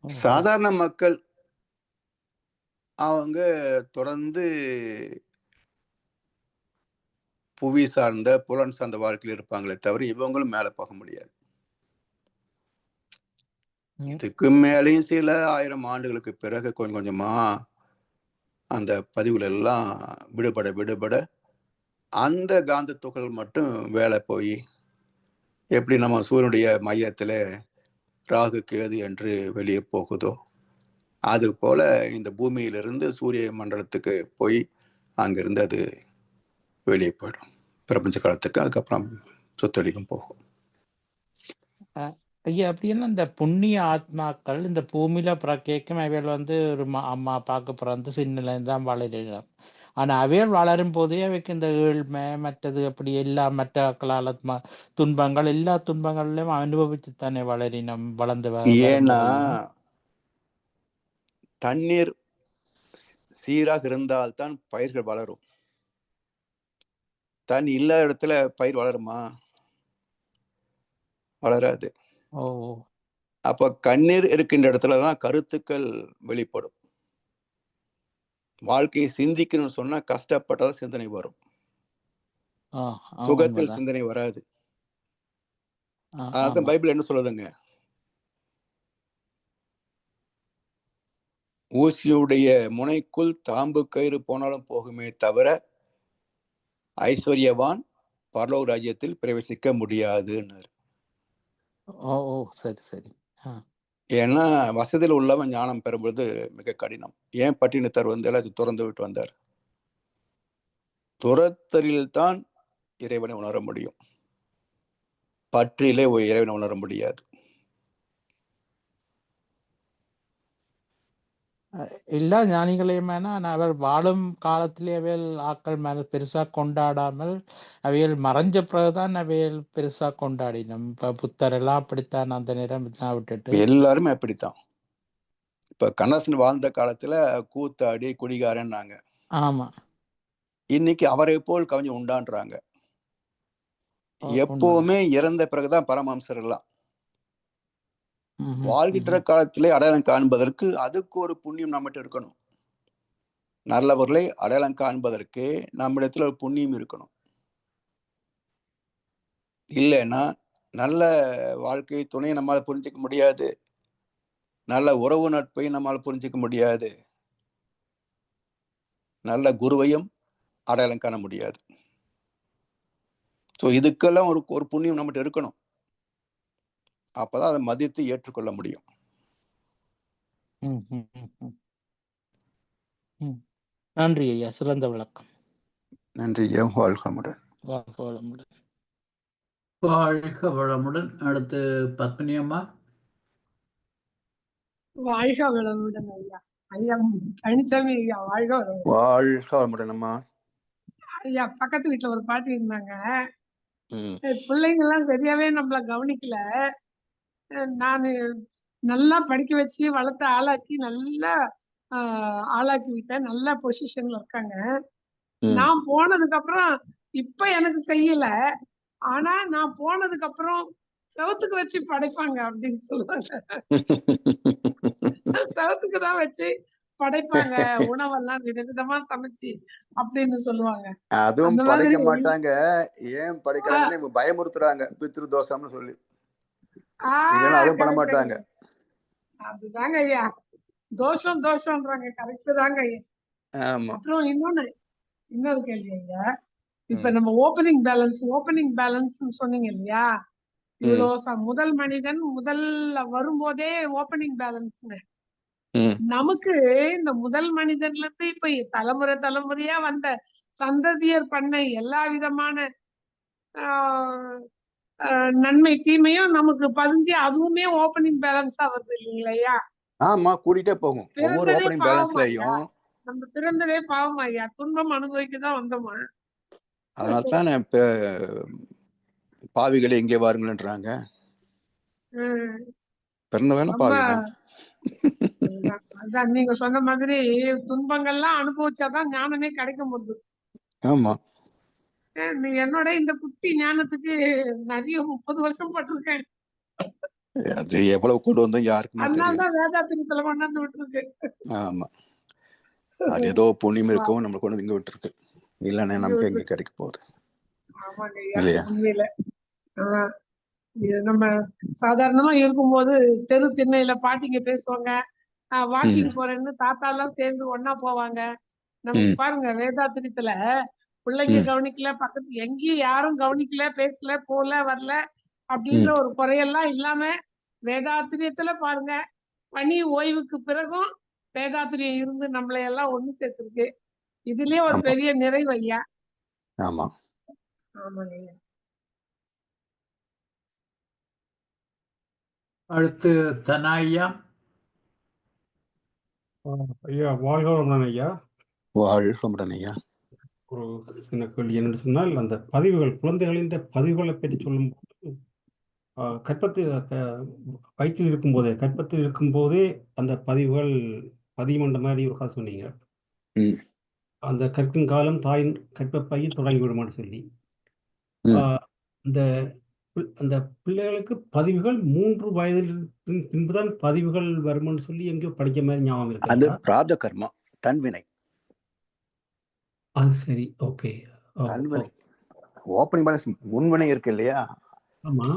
சாதாரண மக்கள் அவங்க தொடர்ந்து புவி சார்ந்த புலன் சார்ந்த வாழ்க்கையில் இருப்பாங்களே தவிர இவங்களும் மேல போக முடியாது. இதுக்கு மேலேயும் சில 1000 ஆண்டுகளுக்கு பிறகு கொஞ்சம் கொஞ்சமா அந்த பதிவுகள் எல்லாம் விடுபட அந்த காந்த துகள் மட்டும் வேலை போய் எப்படி நம்ம சூரியனுடைய மையத்துல ராகு கேது என்று வெளியே போகுதோ அது போல இந்த பூமியிலிருந்து சூரிய மண்டலத்துக்கு போய் அங்கிருந்து அது வெளியே போயிடும் பிரபஞ்ச காலத்துக்கு. அதுக்கப்புறம் சுத்தளிக்கும் போகும். ஐயா, அப்படின்னா இந்த புண்ணிய ஆத்மாக்கள் இந்த பூமியில பிறக்கும் அவைகள் ஒரு அம்மா அப்பாவுக்கு பிறந்து சின்னதான் வளரலாம். ஆனா அவைகள் வளரும் போதே அவைக்கு இந்த ஏழ்மை மற்றது அப்படி எல்லா மற்ற துன்பங்கள் எல்லா துன்பங்கள்லயும் அனுபவிச்சுத்தானே வளரினம் வளர்ந்து ஏன்னா தண்ணீர் சீராக இருந்தால்தான் பயிர்கள் வளரும். தண்ணி இல்லாத இடத்துல பயிர் வளருமா? வளராது. அப்ப கண்ணீர் இருக்கின்ற இடத்துலதான் கருத்துக்கள் வெளிப்படும். வாழ்க்கையை சிந்திக்கணும்னு சொன்னா கஷ்டப்பட்டதான் சிந்தனை வரும், சுகத்தில் சிந்தனை வராது. அதான் பைபிள் என்ன சொல்லுதுங்க, ஊசியுடைய முனைக்குள் தாம்பு கயிறு போனாலும் போகுமே தவிர ஐஸ்வர்யவான் பரலோக ராஜ்யத்தில் பிரவேசிக்க முடியாதுன்னு. ஏன்னா வசதியில் உள்ளவன் ஞானம் பெறும்போது மிக கடினம். ஏன் பட்டினத்தார் எல்லாத்தையும் துறந்து விட்டு வந்தார்? துறத்தலில் தான் இறைவனை உணர முடியும், பற்றிலே இறைவனை உணர முடியாது. எல்லா ஞானிகளையுமே அவர் வாழும் காலத்திலே அவையல் ஆக்கள் மேல பெருசா கொண்டாடாமல் அவையல் மறைஞ்ச பிறகுதான் அவையல் பெருசா கொண்டாடினோம். இப்ப புத்தர் எல்லாம் அப்படித்தான் அந்த நேரம் விட்டுட்டு எல்லாருமே அப்படித்தான். இப்ப கண்ணதாசன் வாழ்ந்த காலத்துல கூத்தாடி குடிகாரன்னாங்க. ஆமா, இன்னைக்கு அவரை போல் கவிஞர் உண்டான்றாங்க. எப்பவுமே இறந்த பிறகுதான் பரமஹம்சர் எல்லாம். வாழ்கின்ற காலத்திலே அடையாளம் காண்பதற்கு அதுக்கு ஒரு புண்ணியம் நம்மகிட்ட இருக்கணும். நல்லவர்களை அடையாளம் காண்பதற்கு நம்மிடத்துல ஒரு புண்ணியம் இருக்கணும். இல்லைன்னா நல்ல வாழ்க்கை துணையை நம்மால புரிஞ்சிக்க முடியாது, நல்ல உறவு நட்பை நம்மால புரிஞ்சிக்க முடியாது. நல்ல குருவையும் அடையாளம் காண முடியாது. ஸோ இதுக்கெல்லாம் ஒரு புண்ணியம் நம்மகிட்ட இருக்கணும். அப்பதான் அதை மதித்து ஏற்றுக்கொள்ள முடியும். நன்றி ஐயா, சிறந்த விளக்கம். நன்றி ஐயா, வாழ்க வளமுடன். வாழ்க வளமுடன். வாழ்க வளமுடன். அடுத்து பத்மினி அம்மா. வாழ்க வளமுடன் ஐயா. ஐயா பழனிசாமி ஐயா, வாழ்க வளமுடன். வாழ்க வளமுடன் அம்மா. ஐயா, பக்கத்து வீட்டுல ஒரு பாட்டி இருந்தாங்க. பிள்ளைங்க எல்லாம் சரியாவே நம்மள கவனிக்கல. நானு நல்லா படிக்க வச்சு வளர்த்த ஆளாக்கி நல்லா ஆளாக்கி விட்டேன். நல்ல பொசிஷன்ல இருக்காங்க. நான் போனதுக்கு அப்புறம் இப்ப எனக்கு செய்யல, ஆனா நான் போனதுக்கு அப்புறம் செவத்துக்கு வச்சு படைப்பாங்க அப்படின்னு சொல்லுவாங்க. செவத்துக்கு தான் வச்சு படைப்பாங்க, உணவெல்லாம் விதவிதமா சமைச்சு அப்படின்னு சொல்லுவாங்க. அதுவும் படைக்க மாட்டாங்க. ஏன் படைக்கிறாங்கன்னு பயமுறுத்துறாங்க, பித்ரு தோஷம்னு சொல்லி. அதுவும் பண்ண மாட்டாங்க. அதுதாங்க ஐயா, தோஷம் தோஷம்ன்றாங்க. கரெக்ட் தாங்க ஐயா. அப்புறம் இன்னொரு கேள்வி ஐயா. இப்ப நம்ம ஓப்பனிங் பேலன்ஸ் சொன்னீங்க இல்லையா? இவ்வளவு முதல் மனிதன் முதல்ல வரும்போதே ஓப்பனிங் பேலன்ஸ். நமக்கு இந்த முதல் மனிதன்ல இருந்து இப்ப தலைமுறையா வந்த சந்ததியர் பண்ண எல்லா விதமான நன்மை தீமையும் நமக்கு பதிஞ்சு அதுவுமே ஓப்பனிங் பேலன்ஸா வருது இல்லைங்களா? ஆமா, கூட்டிட்டே போகும். ஒவ்வொரு ஓப்பனிங் பேலன்ஸ்லயும் நம்ம பிறந்ததே பாவம் ஐயா, துன்பம் அனுபவிக்கதான் வந்தோமா. அதனால்தான் பாவிகளை எங்கே வாருங்கள்ன்றாங்க. பிறந்தவன பாவிதான். அதான் நீங்க சொன்ன மாதிரி துன்பங்கள்லாம் அனுபவிச்சாதான் ஞானமே கிடைக்கும் போது. ஆமா, நீ என்னோட இந்த குட்டி ஞானத்துக்கு நிறைய 30 வருஷம் பட்டிருக்கேன். அது எவ்வளவு கொண்டு வந்தோம் யாருக்குமே தெரியும். அதனாலதான் வேதாத்திரியத்துல கொண்டாந்து விட்டுருக்கு. ஆமா, அது ஏதோ புண்ணியம் இருக்கும் நம்ம கொண்டு இங்க விட்டுருக்கு. இல்லன்னா நமக்கு எங்க கிடைக்க போகுது. ஆமாங்க ஐயா, உண்மையில நம்ம சாதாரணமா இருக்கும்போது தெரு திண்ணையில பாட்டிங்க பேசுவாங்க, வாக்கிங் போறேன்னு தாத்தா எல்லாம் சேர்ந்து ஒன்னா போவாங்க. நமக்கு பாருங்க, வேதாத்திரியத்துல பிள்ளைங்க கவனிக்கல, பக்கத்து எங்கேயும் யாரும் கவனிக்கல, பேசல, போல வரல அப்படின்ற ஒரு குறையெல்லாம் இல்லாம வேதாத்திரியத்துல பாருங்க, பணி ஓய்வுக்கு பிறகும் வேதாத்திரியம் இருந்து நம்மளை எல்லாம் ஒண்ணு சேர்த்திருக்கு. இதுலயே ஒரு பெரிய நிறைவு ஐயா. ஆமா, ஆமாங்க ஐயா. அடுத்து தனாய்யா. ஐயா, வாழ்க வளமுடன் ஐயா. வாழ்க வளமுடன் ஐயா. ஒரு சின்ன கேள்வி என்னென்னு சொன்னால், அந்த பதிவுகள், குழந்தைகளின் பதிவுகளை பற்றி சொல்லும்போது, வயிற்றில் இருக்கும்போதே அந்த பதிவுகள் பதிமண்ட மாதிரி ஒரு கதை சொன்னீங்க. அந்த கற்கும் காலம் தாயின் கற்பப்பையில் தொடங்கிவிடுமான்னு சொல்லி, அந்த பிள்ளைகளுக்கு பதிவுகள் 3 வயதில் பின்புதான் பதிவுகள் வரும்னு சொல்லி எங்கேயோ படிக்க மாதிரி ஞாபகம் இருக்கு. அது பிராப்த கர்மா, தன்வினை. அது சரி, ஓகே. தன்வினை ஓப்பனிங் பேலன்ஸ் முன்வினை இருக்கு இல்லையா? ஆமா,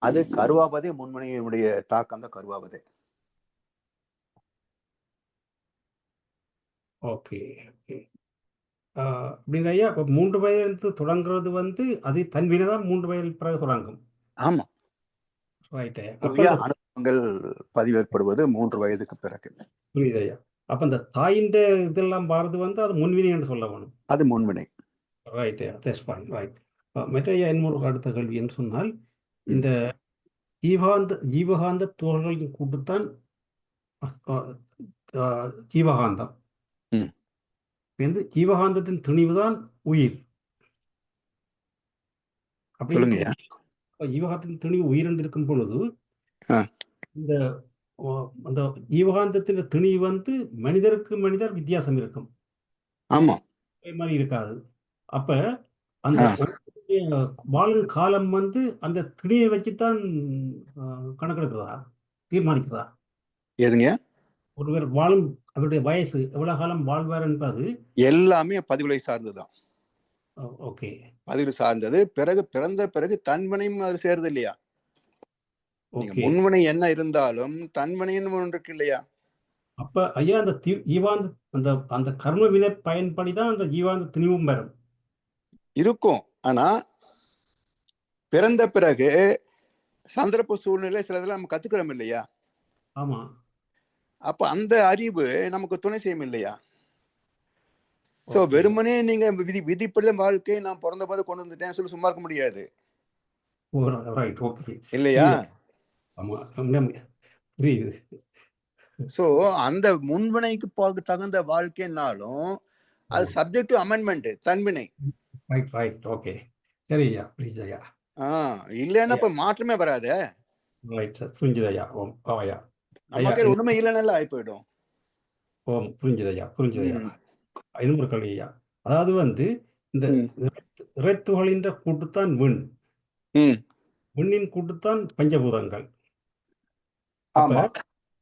அது கருவாபதே. முன்வினையினுடைய தாக்கம் தான் கருவாபதே. Okay okay. அப்படின்னா ஐயா, இப்போ 3 வயதிலிருந்து தொடங்குறது அது தன்வினை தான் 3 வயதில் பிறகு தொடங்கும். ஆமா, ரைட்டு. அனுபவங்கள் பதிவு ஏற்படுவது 3 வயதுக்கு பிறகு. புரியுது ஐயா. அப்ப இந்த தாயின் இதெல்லாம் பாரது அது முன்வினை என்று சொல்ல வேணும். அது முன்வினை. Right, that's fine, right. மற்ற ஐயா, இன்னொரு அடுத்த கேள்வி என்று சொன்னால், இந்த ஜீவகாந்த துகள்களின் கூட்டுத்தான் ஜீவகாந்தம். ஜீவகாந்தத்தின் திணிவுதான் உயிர். அப்படி ஜீவகாந்தத்தின் திணிவு உயிர் என்று இருக்கும் பொழுது இந்த அந்த ஜீவகாந்தத்தின் திணிவு மனிதருக்கு மனிதர் வித்தியாசம் இருக்கும். ஆமா, மாதிரி இருக்காது. அப்ப அந்த வாழும் காலம் அந்த திணியை வச்சுத்தான் கணக்கெடுக்கிறதா, தீர்மானிக்கிறதா? எதுங்க? ஒருவர் வாழும் அவருடைய வயசு எவ்வளவு காலம் வாழ்வார் என்பது எல்லாமே பதிவுகளை சார்ந்துதான். ஓகே, பதிவு சார்ந்தது. பிறந்த பிறகு தன்வினையும் அது சேருது இல்லையா? முன்வினை என்ன இருந்தாலும் தன்வினைன்னு ஒன்று இருக்கு இல்லையா? அப்ப ஐயா அந்த ஈவாந்த அந்த அந்த கர்ம வினை பயன்படிதான் அந்த ஜீவாந்த திணிவும் வரும் இருக்கும். ஆனா பிறந்த பிறகு சந்தர்ப்ப சூழ்நிலை சிலதெல்லாம் நம்ம கத்துக்கிறோம் இல்லையா? ஆமா. அப்ப அந்த அறிவு நமக்கு துணை செய்யும் இல்லையா? So okay. வெறுமனே நீங்க விதிப்படிதான் வாழ்க்கை நான் பிறந்த போது கொண்டு வந்துட்டேன் சொல்லி சும்மா இருக்க முடியாது ரைட். ஓகே. இல்லையா? ஆமா. புரியுது. சோ அந்த முன்வினைக்கு தகுந்த வாழ்க்கைனாலும் அது சப்ஜெக்ட் டு அமெண்ட்மெண்ட், தன்வினை. Right right. ஓகே. சரி ஐயா, புரியுது ஐயா. இல்லைன்னா இப்ப மாற்றமே வராது. ரைட் சார், புரிஞ்சுது ஐயா. ஓம் ஐயா. நமக்கு ஒண்ணுமே இல்லைன்னால ஆகி போயிடும். ஓம் புரிஞ்சுது ஐயா, புரிஞ்சுது ஐயா. இன்னொரு கல்வி ஐயா, அதாவது வந்து இந்த இறைத்துகளின் கூட்டுத்தான் விண், விண்ணின் கூட்டுத்தான் பஞ்சபூதங்கள்.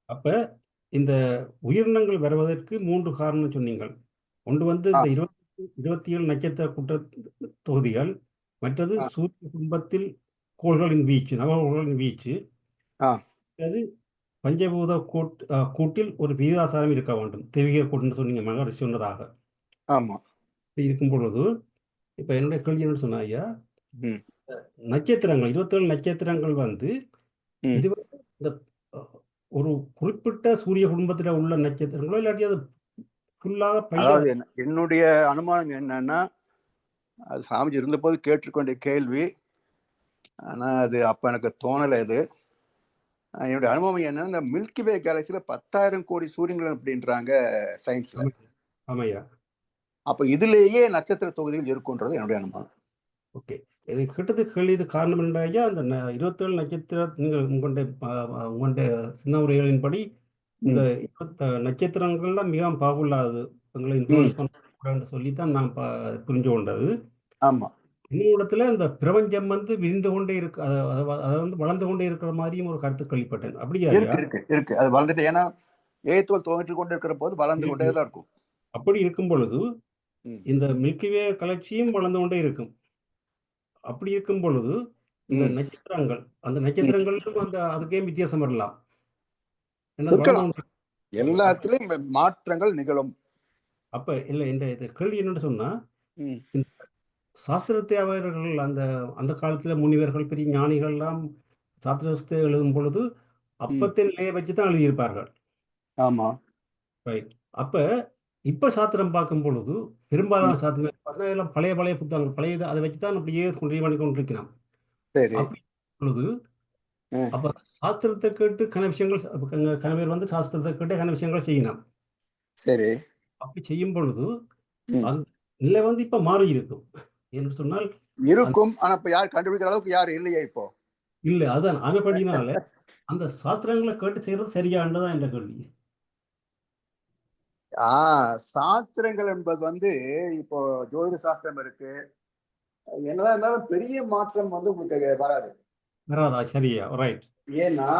அப்ப இந்த உயிரினங்கள் வருவதற்கு 3 காரணம் சொன்னீங்கள். ஒன்று வந்து இந்த 27 நட்சத்திர கூட்ட தொகுதிகள், மற்றது சூரிய குடும்பத்தில் கோள்களின் வீச்சு, நவகோள்களின் வீச்சு, அது பஞ்சபூத கூட்டில் ஒரு விகிதாசாரம் இருக்க வேண்டும். தெய்வீக கூட்டுன்னு சொன்னீங்க, மகரிஷி சொன்னதாக. ஆமா. இருக்கும் பொழுது இப்ப என்னுடைய கேள்வி என்ன சொன்னா ஐயா, நட்சத்திரங்கள் 27 நட்சத்திரங்கள் வந்து இது வந்து இந்த ஒரு குறிப்பிட்ட சூரிய குடும்பத்தில் உள்ள நட்சத்திரங்களோ இல்லாட்டி அது ஃபுல்லாக என்னுடைய அனுமானம் என்னன்னா, அது சாமிஜி இருந்தபோது கேட்டுக்கொண்ட கேள்வி. ஆனா அது அப்ப எனக்கு தோணலை. அது என்னுடைய அனுபவம் என்னன்னா, இந்த மில்கி வே கேலக்சியில 10,000 கோடி சூரியன்கள் அப்படின்றாங்க சயின்ஸ்ல. ஆமையா. அப்ப இதுலேயே நட்சத்திர தொகுதிகள் இருக்குன்றது என்னுடைய அனுமானம். ஓகே. இது கிட்டத்தட்ட கேள்வி இது காரணம் என்னையா, அந்த 27 நட்சத்திர நீங்கள் உங்களுடைய சின்ன உரைகளின்படி இந்த நட்சத்திரங்கள் தான் மிகவும் பாகுள்ளாது எங்களை இன்ஃப்ளூயன்ஸ் பண்ணக்கூடாதுன்னு சொல்லித்தான் நான் புரிஞ்சு கொண்டது. ஆமா. இன்னொரு இந்த பிரபஞ்சம் வந்து விரிந்து கொண்டே இருக்கு, அதை வந்து வளர்ந்து கொண்டே இருக்கிற மாதிரியும் ஒரு கருத்து கேள்விப்பட்டேன். அப்படியா? இருக்கு. அது வளர்ந்துட்டு, ஏன்னா ஏத்தோல் தோன்றி கொண்டு இருக்கிற போது வளர்ந்து கொண்டே தான் இருக்கும். அப்படி இருக்கும் பொழுது இந்த மில்கிவே கலர்ச்சியும் வளர்ந்து கொண்டே இருக்கும். அப்படி இருக்கும் பொழுது இந்த நட்சத்திரங்கள், அந்த நட்சத்திரங்களுக்கும் அந்த அதுக்கே வித்தியாசம் வரலாம். எல்லாத்திலும் மாற்றங்கள் நிகழும். அப்ப இல்ல, இந்த கேள்வி என்னன்னு சொன்னா, சாஸ்திரத்தை அவர்கள் அந்த அந்த காலத்துல முனிவர்கள், பெரிய ஞானிகள் எல்லாம் சாஸ்திரத்தை எழுதும் பொழுது அப்பத்தின் நிலையை வச்சுதான் எழுதியிருப்பார்கள். ஆமா. ரைட். அப்ப இப்ப சாஸ்திரம் பார்க்கும் பொழுது பெரும்பாலான சாஸ்திரம் எல்லாம் பழைய புத்தகங்கள், பழைய அதை வச்சுதான் அப்படியே கொண்டு கொண்டிருக்கிறான். அப்படி பொழுது அப்ப சாஸ்திரத்தை கேட்டு கன விஷயங்கள், கணவர் வந்து சாஸ்திரத்தை கேட்டு கன விஷயங்கள் செய்யணும். சரி. அப்படி செய்யும் பொழுது அந்த நிலை வந்து இப்ப மாறி இருக்கும் என்று சொன்னால் இருக்கும். ஆனா இப்ப யார் கண்டுபிடிக்கிற அளவுக்கு யாரும் இல்லையா இப்போ? இல்ல, அதான் அதுபடினால அந்த சாஸ்திரங்களை கேட்டு செய்யறது சரியானதான் என்ற கேள்வி. சாஸ்திரங்கள் என்பது வந்து இப்போ ஜோதிட சாஸ்திரம் இருக்கு, என்னதான் இருந்தாலும் பெரிய மாற்றம் வந்து உங்களுக்கு வராதா? சரியா? ரைட். ஏன்னா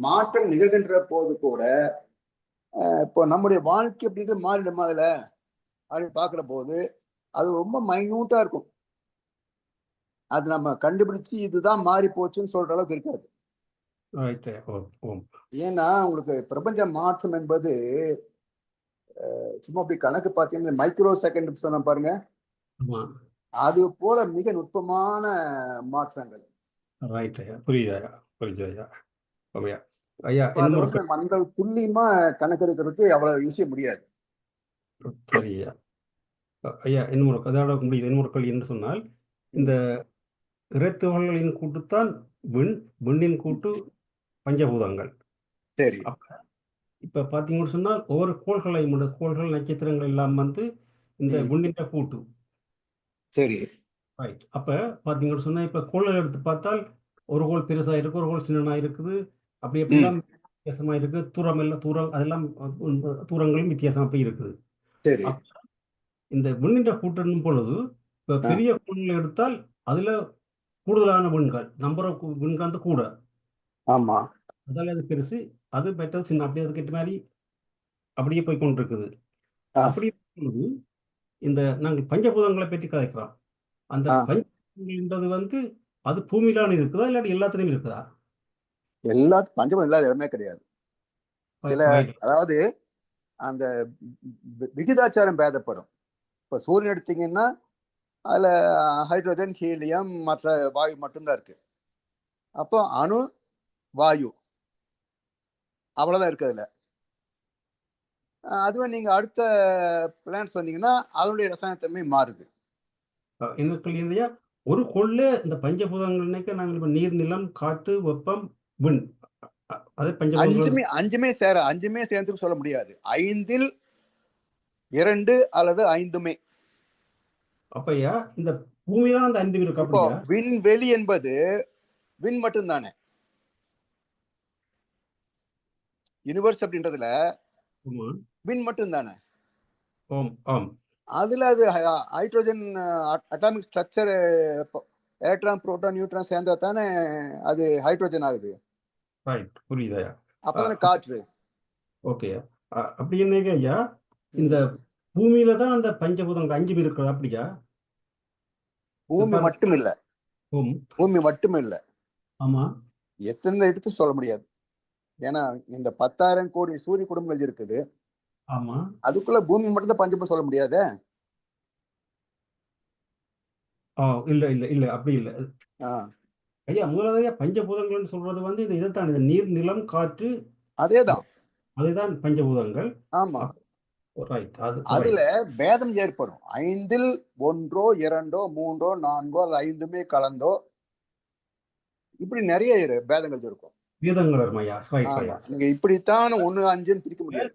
மாற்றம் நிகழ்கின்ற போது கூட இப்போ நம்முடைய வாழ்க்கை அப்படின்றது மாறிடும் அதுல அப்படின்னு பாக்குற போது அது ரொம்ப மைன்யூட்டா இருக்கும். அது நம்ம கண்டுபிடிச்சு இதுதான் மாறி போச்சுன்னு சொல்ற அளவுக்கு இருக்காது. ஏன்னா உங்களுக்கு பிரபஞ்ச மாற்றம் என்பது சும்மா அப்படி கணக்கு பார்த்தீங்கன்னா மைக்ரோ செகண்ட் சொன்ன பாருங்க, அது போல மிக நுட்பமான மாற்றங்கள். அந்த துல்லியமா கணக்கெடுக்கிறதுக்கு அவ்வளவு ஈஸியா முடியாது. சரியா ஐயா, இன்னொரு கேள்வி என்று சொன்னால், இந்த இறைத்துகளின் கூட்டுத்தான் விண்ணின் கூட்டு பஞ்சபூதங்கள். சரி. இப்ப பாத்தீங்கன்னு சொன்னால் ஒவ்வொரு கோள்கள் நட்சத்திரங்கள் எல்லாம் வந்து இந்த விண்ணின் கூட்டு. சரி. ரைட். அப்ப பாத்தீங்கன்னு சொன்னா இப்ப கோள்கள் எடுத்து பார்த்தால் ஒரு கோள் பெருசா இருக்கு, ஒரு கோள் சின்னனா இருக்குது, அப்படி எப்படிலாம் வித்தியாசமா இருக்கு. தூரம் அதெல்லாம் தூரங்களும் வித்தியாசம் அப்படி இருக்குது. சரி. இந்த விண்ணின் கூட்டணும் பொழுது இப்ப பெரிய கோள்கள் எடுத்தால் அதுல கூடுதலான விண்கள், நம்பர் ஆஃப் விண்கள் வந்து கூட. ஆமா. அதால அது பெருசு, அது பெட்டர் சின்ன, அப்படியே அதுக்கிட்ட மாதிரி அப்படியே போய் கொண்டிருக்குது. அப்படி இருக்கும்போது இந்த நாங்கள் பஞ்சபூதங்களை பற்றி கதைக்கிறோம். அந்த பஞ்சபூதங்கள் வந்து அது பூமியிலான இருக்குதா இல்லாட்டி எல்லாத்துலயும் இருக்குதா? பஞ்சபூதம் இல்லாத இடமே கிடையாது. சில அதாவது அந்த விகிதாச்சாரம் பேதப்படும். இப்ப சூரியன் எடுத்தீங்கன்னா அதுல ஹைட்ரஜன், ஹீலியம், மற்ற வாயு மட்டும்தான் இருக்கு. அப்போ அணு, வாயு அவ்வளவுதான் இருக்கு அதுல. அதுவே நீங்க அடுத்த பிளான்ஸ் வந்தீங்கன்னா அதனுடைய ரசாயனத்தன்மை மாறுது. என்ன ஒரு கொள்ள இந்த பஞ்சபூதங்கள் நாங்கள் இப்ப நீர், நிலம், காற்று, வெப்பம், விண், அது பஞ்சபூதங்கள் அஞ்சுமே சேர்ந்து சொல்ல முடியாது. 5ல் 2 அல்லது 5மே. அப்பையா இந்த பூமியில அந்த 5 இருக்கு. இப்போ விண்வெளி என்பது விண் மட்டும் தானே. யூனிவர்ஸ் அப்படின்றதுல விண் மட்டும் தானே. அதுல அது hydrogen atomic structure electron, proton, neutron சேர்ந்தா தானே அது ஹைட்ரோஜன் ஆகுது. புரியுதா? அப்பதானே காற்று. ஓகே. அப்படி என்னங்க ஐயா, இந்த பூமியில தான் அந்த பஞ்சபூதங்கள் 5 இருக்கிறது. அப்படியா? பூமி மட்டும் இல்ல. ஆமா, எத்தனை எடுத்து சொல்ல முடியாது. ஏன்னா இந்த 10,000 கோடி சூரிய குடும்பங்கள் இருக்குது. ஆமா, அதுக்குள்ள பூமி மட்டும் தான் பஞ்சபூதம் சொல்ல முடியாது. இல்ல அப்படி இல்ல ஐயா. முதலாவது பஞ்சபூதங்கள் சொல்றது இது இதைத்தான், இது நீர், நிலம், காற்று, அதேதான் பஞ்சபூதங்கள். ஆமா, அதுல பேதம் ஏற்படும். 5ல் 1, 2, 3, 4 அல்லது 5மே கலந்தோ இப்படி நிறைய பேதங்கள் இருக்கும். நீங்க இப்படித்தான் 1, 5ன்னு பிரிக்க முடியாது.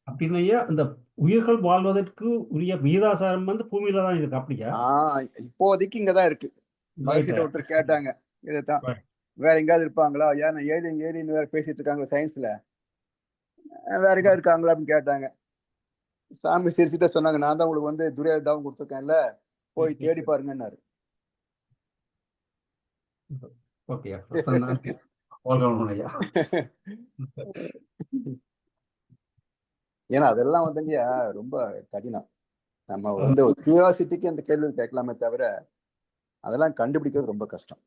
அப்படின்னா இந்த உயிர்கள் வாழ்வதற்கு உரிய விகிதாசாரம் பூமியில தான் இருக்கு. அப்படியா? இப்போதைக்கு இங்கதான் இருக்கு. ஒருத்தர் கேட்டாங்க இதைத்தான், வேற எங்காவது இருப்பாங்களா? ஏன்னா ஏலியன் வேற பேசிட்டு இருக்காங்க சயின்ஸ்ல, வேற எங்கேயாவது இருக்காங்களா அப்படின்னு கேட்டாங்க. சாமி சிரிச்சுட்ட சொன்னாங்க, நான் தான் உங்களுக்கு துரியாதாவும் கொடுத்துருக்கேன்ல, போய் தேடி பாருங்கன்னாரு. ஏன்னா அதெல்லாம் ரொம்ப கடினம். நம்ம ஒரு கியூரியாசிட்டிக்கு அந்த கேள்வி கேட்கலாமே தவிர அதெல்லாம் கண்டுபிடிக்கிறது ரொம்ப கஷ்டம்.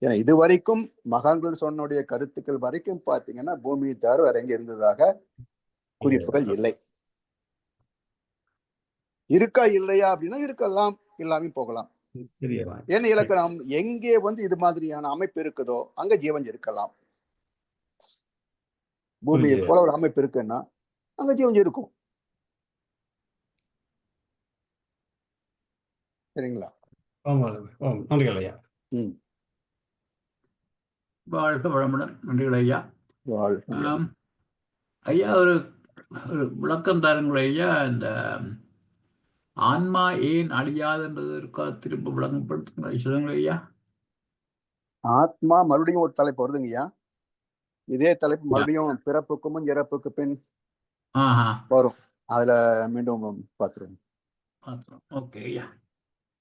ஏன்னா இது வரைக்கும் மகான்கள் சொன்னுடைய கருத்துக்கள் வரைக்கும் பாத்தீங்கன்னா பூமியை தவிர வேற எங்க இருந்ததாக குறிப்புகள் இல்லை. இருக்கா இல்லையா அப்படின்னா இருக்கலாம், இல்லாம போகலாம். ஏன்னா இலக்கணம் எங்கே இது மாதிரியான அமைப்பு இருக்குதோ அங்க ஜீவன் இருக்கலாம். பூமியை போல ஒரு அமைப்பு இருக்குன்னா அங்க ஜீவன் இருக்கும். சரிங்களா? வாழ்க வளமுடன். நன்றிகள் ஐயா. ஐயா, ஒரு விளக்கம் தாருங்கள் ஐயா. இந்த ஆன்மா ஏன் அழியாதுன்றது இருக்கா, திரும்ப விளங்கப்படுத்துங்க சொல்லுங்க ஐயா. ஆத்மா மறுபடியும் ஒரு தலைப்பு வருதுங்கய்யா. இதே தலைப்பு மறுபடியும் பிறப்புக்கும் இறப்புக்கு பின் வரும். அதுல மீண்டும் பார்த்துருவோம். ஓகே ஐயா.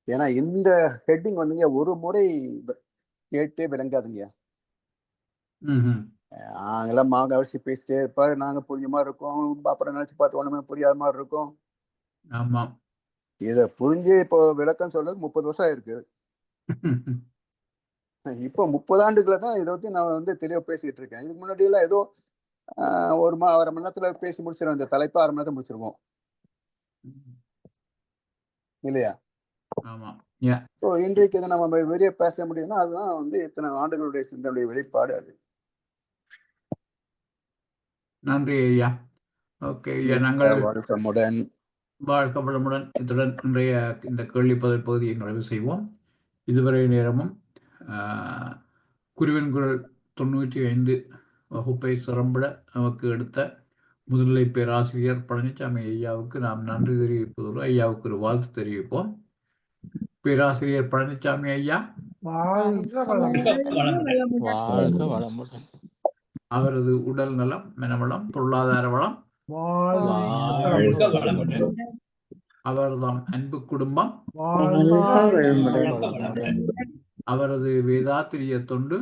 ஏன்னா இந்த ஹெட்டிங் ஒரு முறை கேட்டே விளங்காதுங்க. நாங்கெல்லாம் அரிசி பேசிட்டே இருப்பாரு, நாங்க புரிஞ்ச மாதிரி இருக்கோம். அப்புறம் நினைச்சு பார்த்து ஒண்ணுமே புரியாத மாதிரி இருக்கும். ஆமா, இத புரிஞ்சு இப்போ விளக்கம் சொல்றது 30 வருஷம் ஆயிருக்கு. இப்போ 30 ஆண்டுகளை தான் இதை பத்தி நான் தெளிவா பேசிட்டு இருக்கேன். இதுக்கு முன்னாடி எல்லாம் ஏதோ ஒரு 1/2 மணி நேரத்துல பேசி முடிச்சிருவோம். இந்த தலைப்பு 1/2 மணி நேரத்துல முடிச்சிருவோம் இல்லையா? இன்றைக்கு இதை நம்ம வெளியே பேச முடியும்னா அதுதான் இத்தனை ஆண்டுகளுடைய சிந்தனுடைய வெளிப்பாடு. அது நன்றி ஐயா. ஓகே ஐயா, நாங்கள் வாழ்க வளமுடன் இத்துடன் இன்றைய இந்த கேள்வி பதில் பகுதியை நிறைவு செய்வோம். இதுவரை நேரமும் குருவின் குரல் 95 வகுப்பை சிறம்பிட நமக்கு எடுத்த முதுநிலை பேராசிரியர் பழனிசாமி ஐயாவுக்கு நாம் நன்றி தெரிவிப்பதோடு ஐயாவுக்கு ஒரு வாழ்த்து தெரிவிப்போம். பேராசிரியர் பழனிசாமி ஐயா, அவரது உடல் நலம், மனவளம், பொருளாதார வளம், அவர்தாம் அன்பு குடும்பம், அவரது வேதாத்திரிய தொண்டு